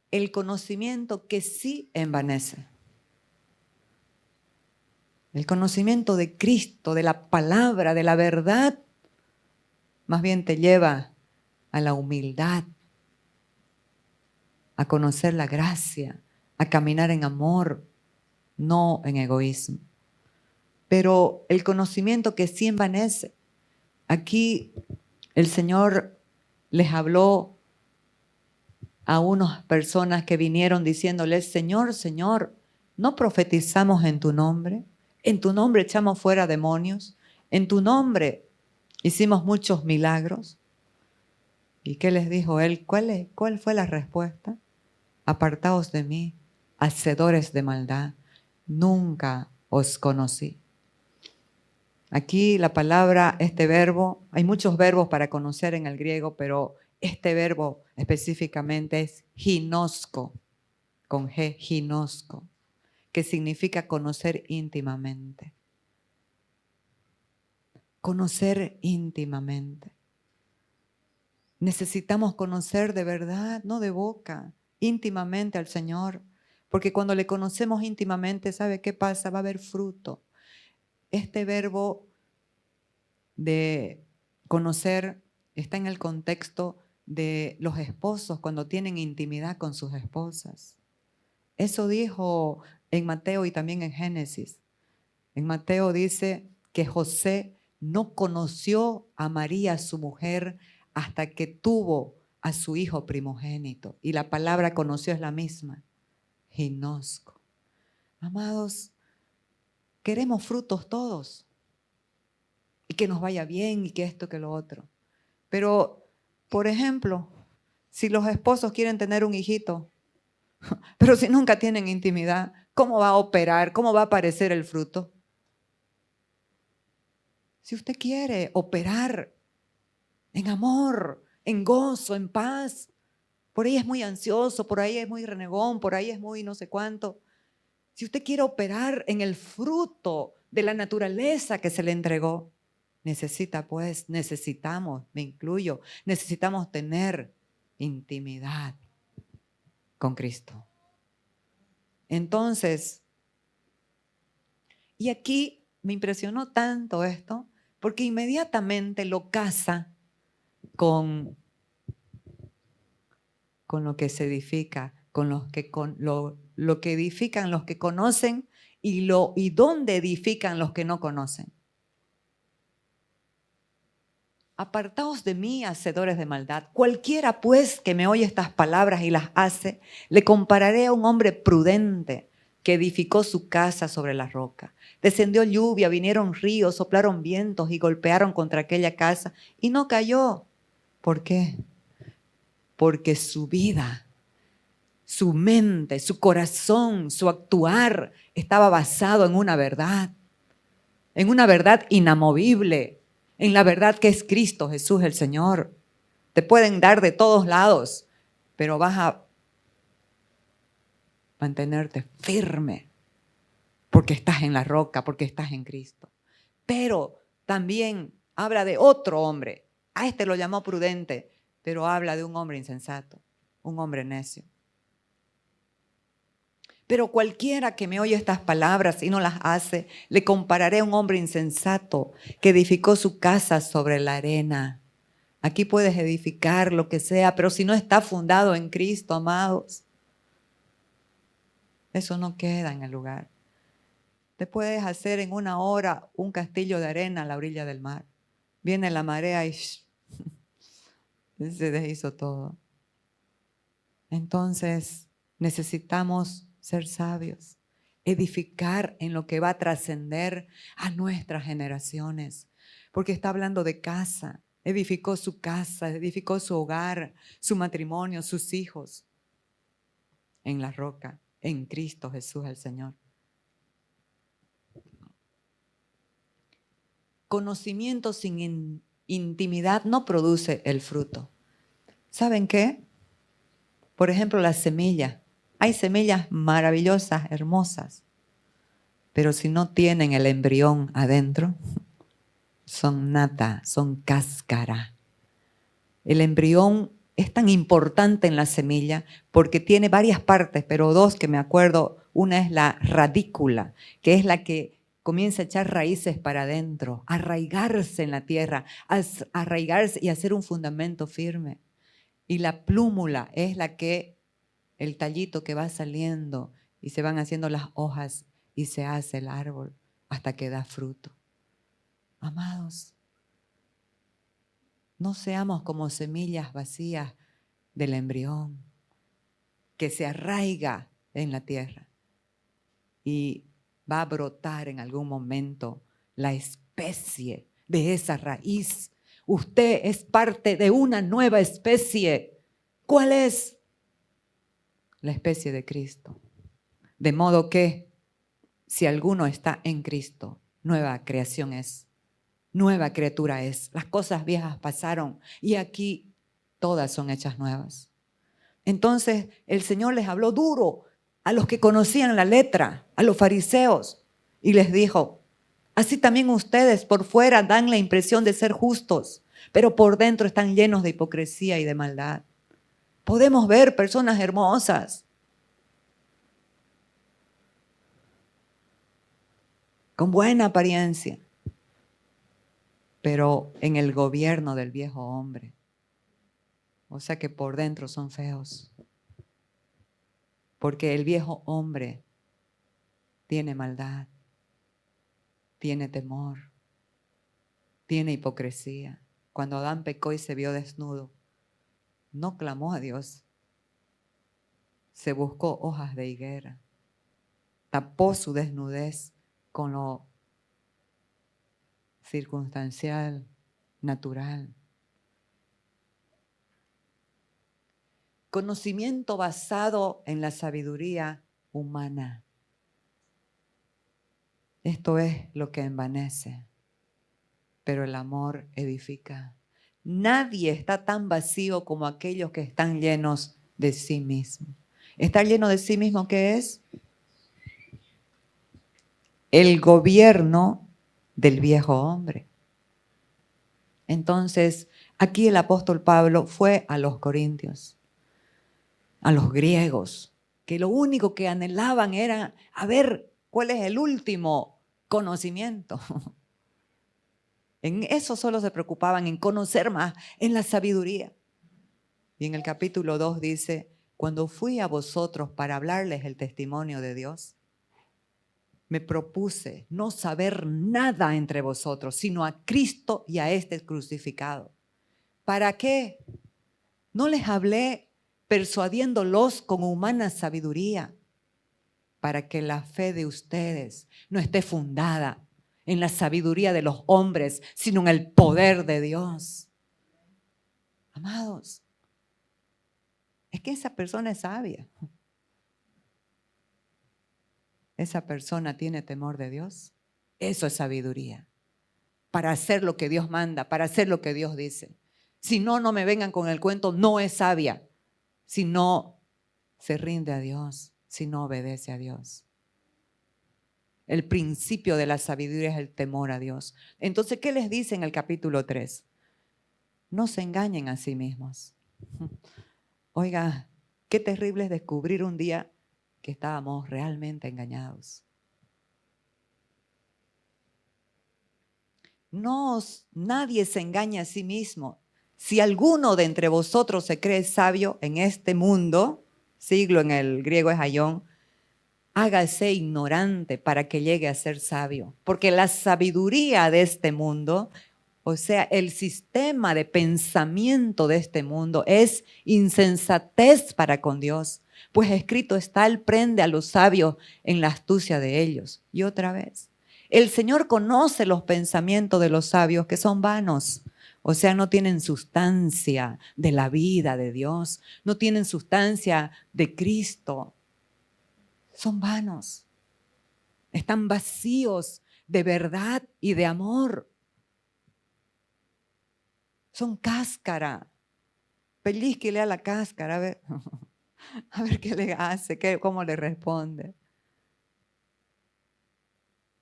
El conocimiento que sí envanece. El conocimiento de Cristo, de la palabra, de la verdad, más bien te lleva a la humildad, a conocer la gracia, a caminar en amor, no en egoísmo. Pero el conocimiento que sí envanece, aquí el Señor les habló a unas personas que vinieron diciéndoles: Señor, Señor, ¿no profetizamos en tu nombre? En tu nombre echamos fuera demonios, en tu nombre hicimos muchos milagros. ¿Y qué les dijo Él? ¿Cuál fue la respuesta? Apartaos de mí, hacedores de maldad, nunca os conocí. Aquí la palabra, este verbo, hay muchos verbos para conocer en el griego, pero este verbo específicamente es ginosko, con G, ginosko, que significa conocer íntimamente. Conocer íntimamente. Necesitamos conocer de verdad, no de boca, íntimamente al Señor, porque cuando le conocemos íntimamente, ¿sabe qué pasa? Va a haber fruto. Este verbo de conocer está en el contexto de los esposos cuando tienen intimidad con sus esposas. Eso dijo en Mateo y también en Génesis. En Mateo dice que José no conoció a María, su mujer, hasta que tuvo a su hijo primogénito. Y la palabra conoció es la misma, ginosco. Amados, queremos frutos todos. Y que nos vaya bien y que esto, que lo otro. Pero, por ejemplo, si los esposos quieren tener un hijito, pero si nunca tienen intimidad, ¿cómo va a operar? ¿Cómo va a aparecer el fruto? Si usted quiere operar en amor, en gozo, en paz, por ahí es muy ansioso, por ahí es muy renegón, por ahí es muy no sé cuánto. Si usted quiere operar en el fruto de la naturaleza que se le entregó, necesitamos, me incluyo, necesitamos tener intimidad con Cristo. Entonces, y aquí me impresionó tanto esto, porque inmediatamente lo casa con lo que se edifica, con lo que edifican los que conocen y dónde edifican los que no conocen. Apartaos de mí, hacedores de maldad. Cualquiera, pues, que me oye estas palabras y las hace, le compararé a un hombre prudente que edificó su casa sobre la roca. Descendió lluvia, vinieron ríos, soplaron vientos y golpearon contra aquella casa y no cayó. ¿Por qué? Porque su vida, su mente, su corazón, su actuar estaba basado en una verdad inamovible, en la verdad que es Cristo Jesús el Señor. Te pueden dar de todos lados, pero vas a mantenerte firme, porque estás en la roca, porque estás en Cristo. Pero también habla de otro hombre. A este lo llamó prudente, pero habla de un hombre insensato, un hombre necio. Pero cualquiera que me oye estas palabras y no las hace, le compararé a un hombre insensato que edificó su casa sobre la arena. Aquí puedes edificar lo que sea, pero si no está fundado en Cristo, amados, eso no queda en el lugar. Te puedes hacer en una hora un castillo de arena a la orilla del mar. Viene la marea y se deshizo todo. Entonces necesitamos ser sabios, edificar en lo que va a trascender a nuestras generaciones, porque está hablando de casa. Edificó su casa, edificó su hogar, su matrimonio, sus hijos en la roca, en Cristo Jesús el Señor. Conocimiento sin intimidad no produce el fruto. ¿Saben qué? Por ejemplo, la semilla. Hay semillas maravillosas, hermosas, pero si no tienen el embrión adentro, son nata, son cáscara. El embrión es tan importante en la semilla porque tiene varias partes, pero dos que me acuerdo. Una es la radícula, que es la que comienza a echar raíces para adentro, a arraigarse en la tierra, a arraigarse y hacer un fundamento firme. Y la plúmula es la que, el tallito que va saliendo y se van haciendo las hojas y se hace el árbol hasta que da fruto. Amados, no seamos como semillas vacías del embrión que se arraiga en la tierra y va a brotar en algún momento la especie de esa raíz. Usted es parte de una nueva especie. ¿Cuál es? La especie de Cristo. De modo que si alguno está en Cristo, nueva creación es, nueva criatura es. Las cosas viejas pasaron y aquí todas son hechas nuevas. Entonces el Señor les habló duro a los que conocían la letra, a los fariseos, y les dijo: así también ustedes por fuera dan la impresión de ser justos, pero por dentro están llenos de hipocresía y de maldad. Podemos ver personas hermosas, con buena apariencia, pero en el gobierno del viejo hombre. O sea que por dentro son feos. Porque el viejo hombre tiene maldad, tiene temor, tiene hipocresía. Cuando Adán pecó y se vio desnudo, no clamó a Dios. Se buscó hojas de higuera, tapó su desnudez con lo circunstancial, natural. Conocimiento basado en la sabiduría humana. Esto es lo que envanece, pero el amor edifica. Nadie está tan vacío como aquellos que están llenos de sí mismos. ¿Estar lleno de sí mismo qué es? El gobierno del viejo hombre. Entonces, aquí el apóstol Pablo fue a los corintios, a los griegos, que lo único que anhelaban era a ver cuál es el último conocimiento. En eso solo se preocupaban, en conocer más, en la sabiduría. Y en el capítulo 2 dice: cuando fui a vosotros para hablarles el testimonio de Dios, me propuse no saber nada entre vosotros, sino a Cristo y a este crucificado. ¿Para qué? No les hablé persuadiéndolos con humana sabiduría, para que la fe de ustedes no esté fundada en la sabiduría de los hombres, sino en el poder de Dios. Amados, es que esa persona es sabia. Esa persona tiene temor de Dios. Eso es sabiduría. Para hacer lo que Dios manda, para hacer lo que Dios dice. Si no, no me vengan con el cuento, no es sabia. Si no se rinde a Dios. si no obedece a Dios. El principio de la sabiduría es el temor a Dios. Entonces, ¿qué les dice en el capítulo 3? No se engañen a sí mismos. Oiga, qué terrible es descubrir un día que estábamos realmente engañados. Nadie se engaña a sí mismo. Si alguno de entre vosotros se cree sabio en este mundo, siglo en el griego es aión, hágase ignorante para que llegue a ser sabio. Porque la sabiduría de este mundo, o sea, el sistema de pensamiento de este mundo es insensatez para con Dios. Pues escrito está, Él prende a los sabios en la astucia de ellos. Y otra vez, el Señor conoce los pensamientos de los sabios que son vanos. O sea, no tienen sustancia de la vida de Dios, no tienen sustancia de Cristo. Son vanos, están vacíos de verdad y de amor. Son cáscara. Pellizquele a la cáscara, a ver qué le hace, cómo le responde.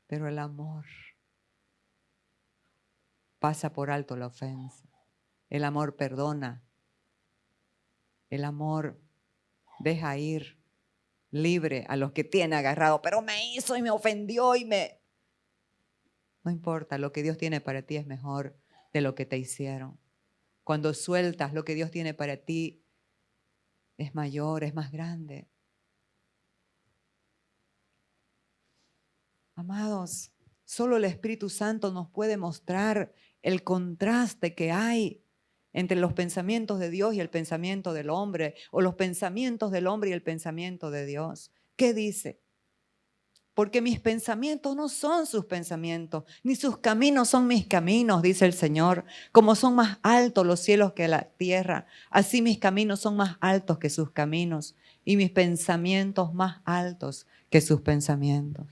Pero el amor pasa por alto la ofensa. El amor perdona. El amor deja ir libre a los que tiene agarrado. Pero me hizo y me ofendió y me... No importa, lo que Dios tiene para ti es mejor de lo que te hicieron. Cuando sueltas, lo que Dios tiene para ti es mayor, es más grande. Amados, solo el Espíritu Santo nos puede mostrar el contraste que hay entre los pensamientos de Dios y el pensamiento del hombre, o los pensamientos del hombre y el pensamiento de Dios. ¿Qué dice? Porque mis pensamientos no son sus pensamientos, ni sus caminos son mis caminos, dice el Señor. Como son más altos los cielos que la tierra, así mis caminos son más altos que sus caminos, y mis pensamientos más altos que sus pensamientos.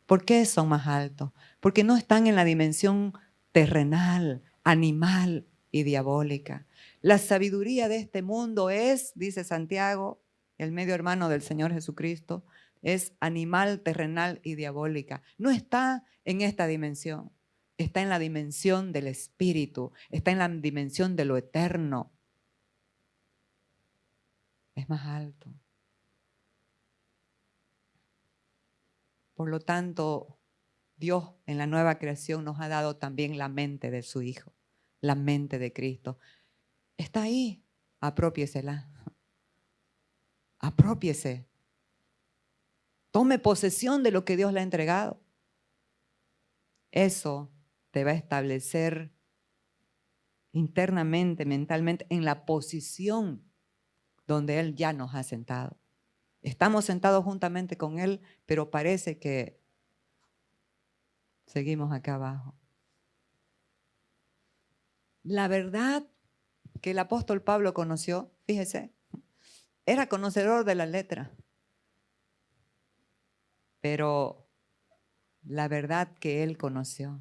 ¿Por qué son más altos? Porque no están en la dimensión terrenal, animal y diabólica. La sabiduría de este mundo es, dice Santiago, el medio hermano del Señor Jesucristo, es animal, terrenal y diabólica. No está en esta dimensión, está en la dimensión del espíritu, está en la dimensión de lo eterno. Es más alto. Por lo tanto, Dios en la nueva creación nos ha dado también la mente de su Hijo, la mente de Cristo. Está ahí, apropiésela. Apropiese. Tome posesión de lo que Dios le ha entregado. Eso te va a establecer internamente, mentalmente, en la posición donde Él ya nos ha sentado. Estamos sentados juntamente con Él, pero parece que seguimos acá abajo. La verdad que el apóstol Pablo conoció, fíjese, era conocedor de la letra, pero la verdad que él conoció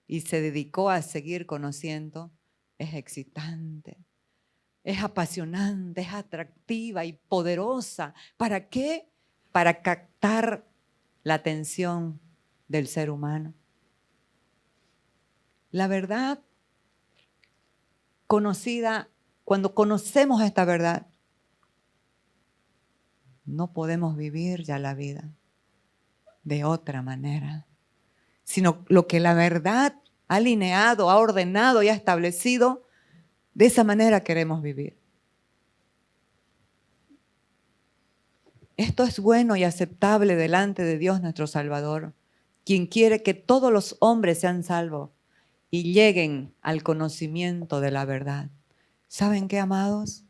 y se dedicó a seguir conociendo es excitante, es apasionante, es atractiva y poderosa. ¿Para qué? Para captar la atención del ser humano. La verdad conocida, cuando conocemos esta verdad, no podemos vivir ya la vida de otra manera, sino lo que la verdad ha alineado, ha ordenado y ha establecido, de esa manera queremos vivir. Esto es bueno y aceptable delante de Dios nuestro Salvador, quien quiere que todos los hombres sean salvos y lleguen al conocimiento de la verdad. ¿Saben qué, amados?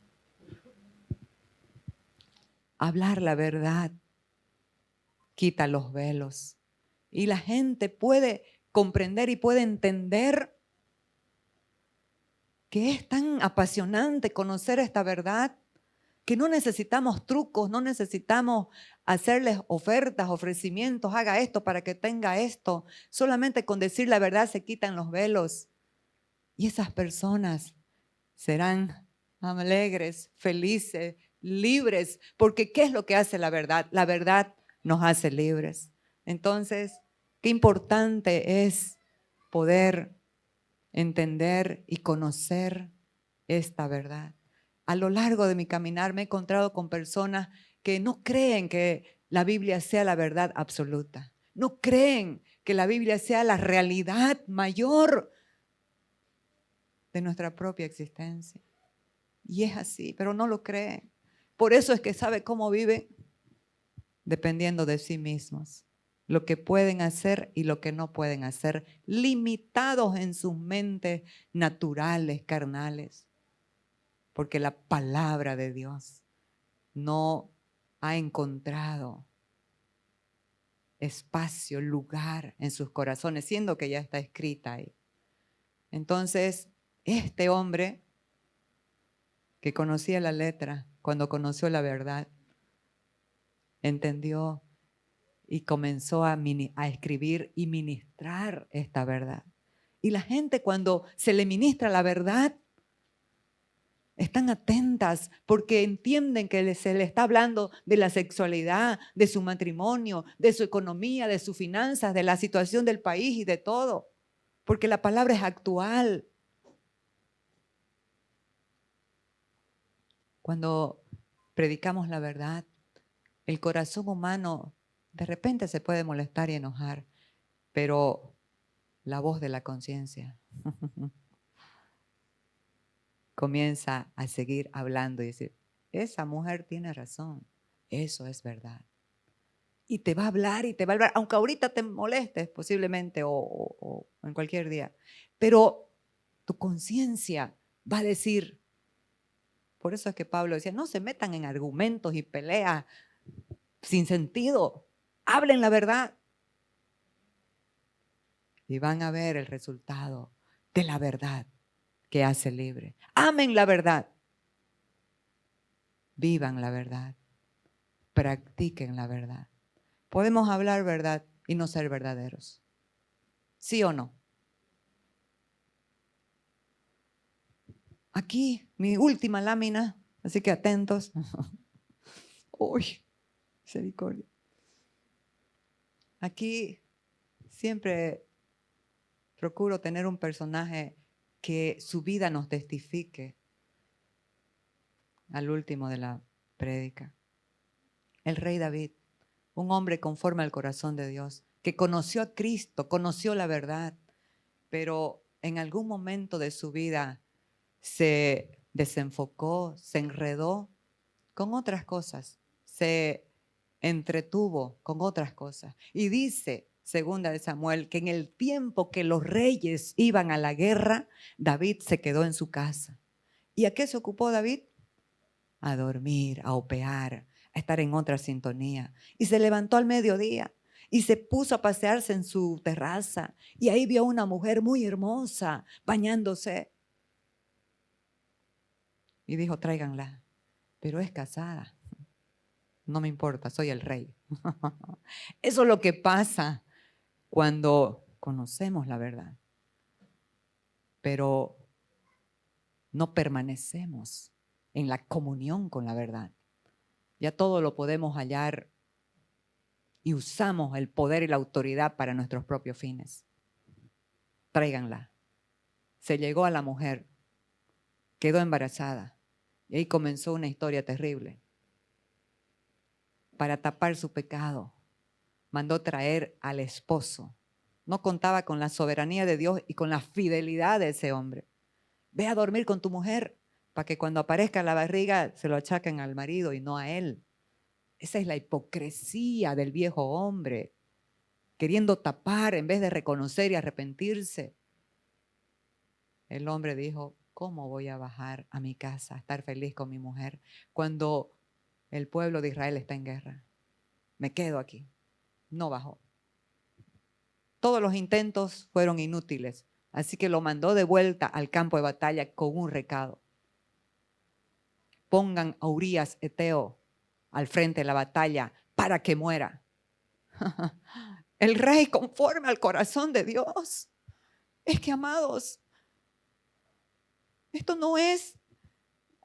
Hablar la verdad quita los velos y la gente puede comprender y puede entender que es tan apasionante conocer esta verdad que no necesitamos trucos, no necesitamos hacerles ofertas, ofrecimientos, haga esto para que tenga esto. Solamente con decir la verdad se quitan los velos y esas personas serán alegres, felices, libres, porque ¿qué es lo que hace la verdad? La verdad nos hace libres. Entonces, qué importante es poder entender y conocer esta verdad. A lo largo de mi caminar me he encontrado con personas que no creen que la Biblia sea la verdad absoluta. No creen que la Biblia sea la realidad mayor de nuestra propia existencia. Y es así, pero no lo creen. Por eso es que sabe cómo viven dependiendo de sí mismos. Lo que pueden hacer y lo que no pueden hacer, limitados en sus mentes naturales, carnales, porque la palabra de Dios no ha encontrado espacio, lugar en sus corazones, siendo que ya está escrita ahí. Entonces, este hombre que conocía la letra, cuando conoció la verdad, entendió y comenzó a escribir y ministrar esta verdad. Y la gente, cuando se le ministra la verdad, están atentas porque entienden que se le está hablando de la sexualidad, de su matrimonio, de su economía, de sus finanzas, de la situación del país y de todo. Porque la palabra es actual. Cuando predicamos la verdad, el corazón humano de repente se puede molestar y enojar, pero la voz de la conciencia comienza a seguir hablando y decir, esa mujer tiene razón, eso es verdad. Y te va a hablar y te va a hablar, aunque ahorita te molestes posiblemente o en cualquier día, pero tu conciencia va a decir, por eso es que Pablo decía, no se metan en argumentos y peleas sin sentido, hablen la verdad. Y van a ver el resultado de la verdad que hace libre. Amen la verdad. Vivan la verdad. Practiquen la verdad. Podemos hablar verdad y no ser verdaderos. ¿Sí o no? Aquí, mi última lámina, así que atentos. Uy, misericordia. Aquí siempre procuro tener un personaje que su vida nos testifique al último de la prédica. El rey David, un hombre conforme al corazón de Dios, que conoció a Cristo, conoció la verdad, pero en algún momento de su vida se desenfocó, se enredó con otras cosas, se entretuvo con otras cosas. Y dice, segunda de Samuel, que en el tiempo que los reyes iban a la guerra, David se quedó en su casa. ¿Y a qué se ocupó David? A dormir, a opear, a estar en otra sintonía. Y se levantó al mediodía y se puso a pasearse en su terraza. Y ahí vio a una mujer muy hermosa bañándose. Y dijo, tráiganla. Pero es casada. No me importa, soy el rey. Eso es lo que pasa cuando conocemos la verdad. Pero no permanecemos en la comunión con la verdad. Ya todo lo podemos hallar y usamos el poder y la autoridad para nuestros propios fines. Tráiganla. Se llegó a la mujer, quedó embarazada y ahí comenzó una historia terrible. Para tapar su pecado, mandó traer al esposo. No contaba con la soberanía de Dios y con la fidelidad de ese hombre. Ve a dormir con tu mujer para que cuando aparezca la barriga se lo achaquen al marido y no a él. Esa es la hipocresía del viejo hombre, queriendo tapar en vez de reconocer y arrepentirse. El hombre dijo, ¿cómo voy a bajar a mi casa a estar feliz con mi mujer cuando el pueblo de Israel está en guerra? Me quedo aquí. No bajó. Todos los intentos fueron inútiles, así que lo mandó de vuelta al campo de batalla con un recado. Pongan a Urías Eteo al frente de la batalla para que muera. El rey conforme al corazón de Dios. Es que, amados, esto no es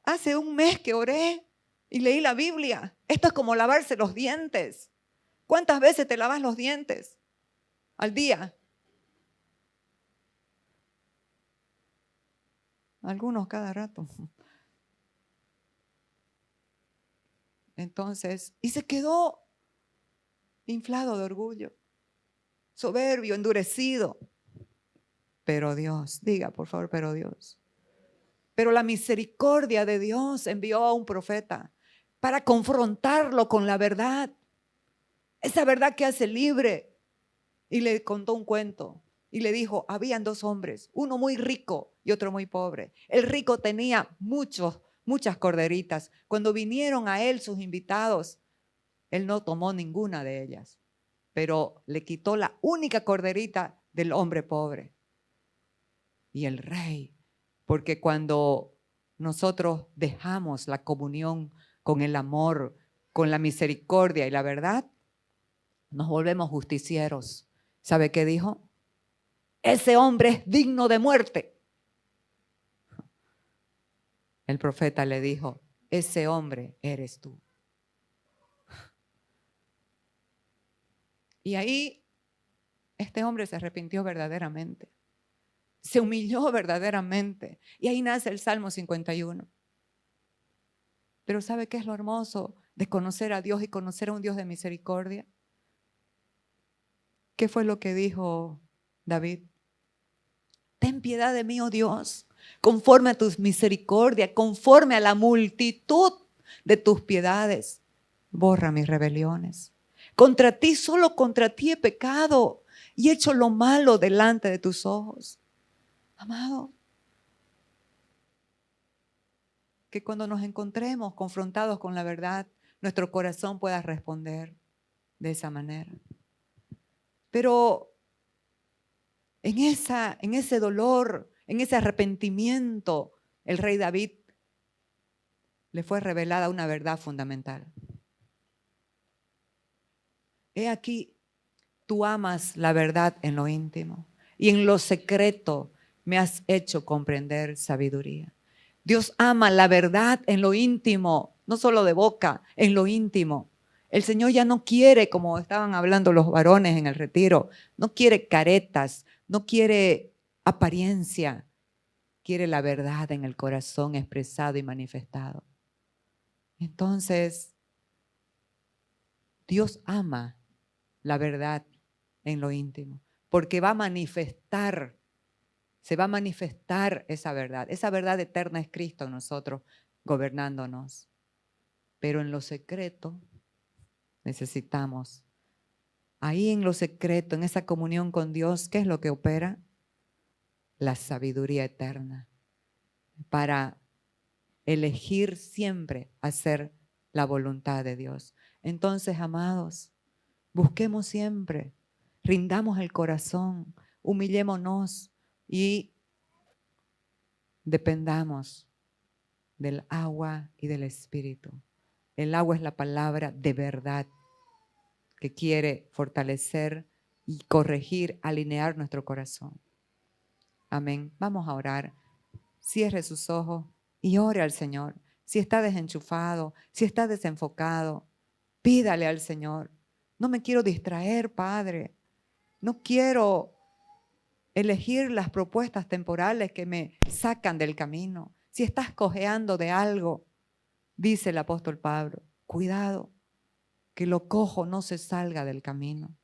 hace un mes que oré Y leí la Biblia. Esto es como lavarse los dientes. ¿Cuántas veces te lavas los dientes al día? Algunos cada rato. Entonces, y se quedó inflado de orgullo, soberbio, endurecido. Pero Dios, diga por favor, pero Dios. Pero la misericordia de Dios envió a un profeta para confrontarlo con la verdad. Esa verdad que hace libre. Y le contó un cuento. Y le dijo, habían dos hombres, uno muy rico y otro muy pobre. El rico tenía muchas corderitas. Cuando vinieron a él sus invitados, él no tomó ninguna de ellas, pero le quitó la única corderita del hombre pobre. Y el rey, porque cuando nosotros dejamos la comunión con el amor, con la misericordia y la verdad, nos volvemos justicieros. ¿Sabe qué dijo? Ese hombre es digno de muerte. El profeta le dijo, ese hombre eres tú. Y ahí este hombre se arrepintió verdaderamente. Se humilló verdaderamente. Y ahí nace el Salmo 51. Pero ¿sabe qué es lo hermoso de conocer a Dios y conocer a un Dios de misericordia? ¿Qué fue lo que dijo David? Ten piedad de mí, oh Dios, conforme a tus misericordias, conforme a la multitud de tus piedades. Borra mis rebeliones. Contra ti, solo contra ti he pecado y he hecho lo malo delante de tus ojos. Amado, que cuando nos encontremos confrontados con la verdad, nuestro corazón pueda responder de esa manera. Pero en ese dolor, en ese arrepentimiento, el rey David le fue revelada una verdad fundamental. He aquí, tú amas la verdad en lo íntimo y en lo secreto me has hecho comprender sabiduría. Dios ama la verdad en lo íntimo, no solo de boca, en lo íntimo. El Señor ya no quiere, como estaban hablando los varones en el retiro, no quiere caretas, no quiere apariencia, quiere la verdad en el corazón expresado y manifestado. Entonces, Dios ama la verdad en lo íntimo, porque va a manifestar, se va a manifestar esa verdad eterna es Cristo en nosotros, gobernándonos. Pero en lo secreto necesitamos, ahí en lo secreto, en esa comunión con Dios, ¿qué es lo que opera? La sabiduría eterna, para elegir siempre hacer la voluntad de Dios. Entonces, amados, busquemos siempre, rindamos el corazón, humillémonos y dependamos del agua y del Espíritu. El agua es la palabra de verdad que quiere fortalecer y corregir, alinear nuestro corazón. Amén. Vamos a orar. Cierre sus ojos y ore al Señor. Si está desenchufado, si está desenfocado, pídale al Señor. No me quiero distraer, Padre. No quiero elegir las propuestas temporales que me sacan del camino. Si estás cojeando de algo, dice el apóstol Pablo, cuidado, que lo cojo no se salga del camino.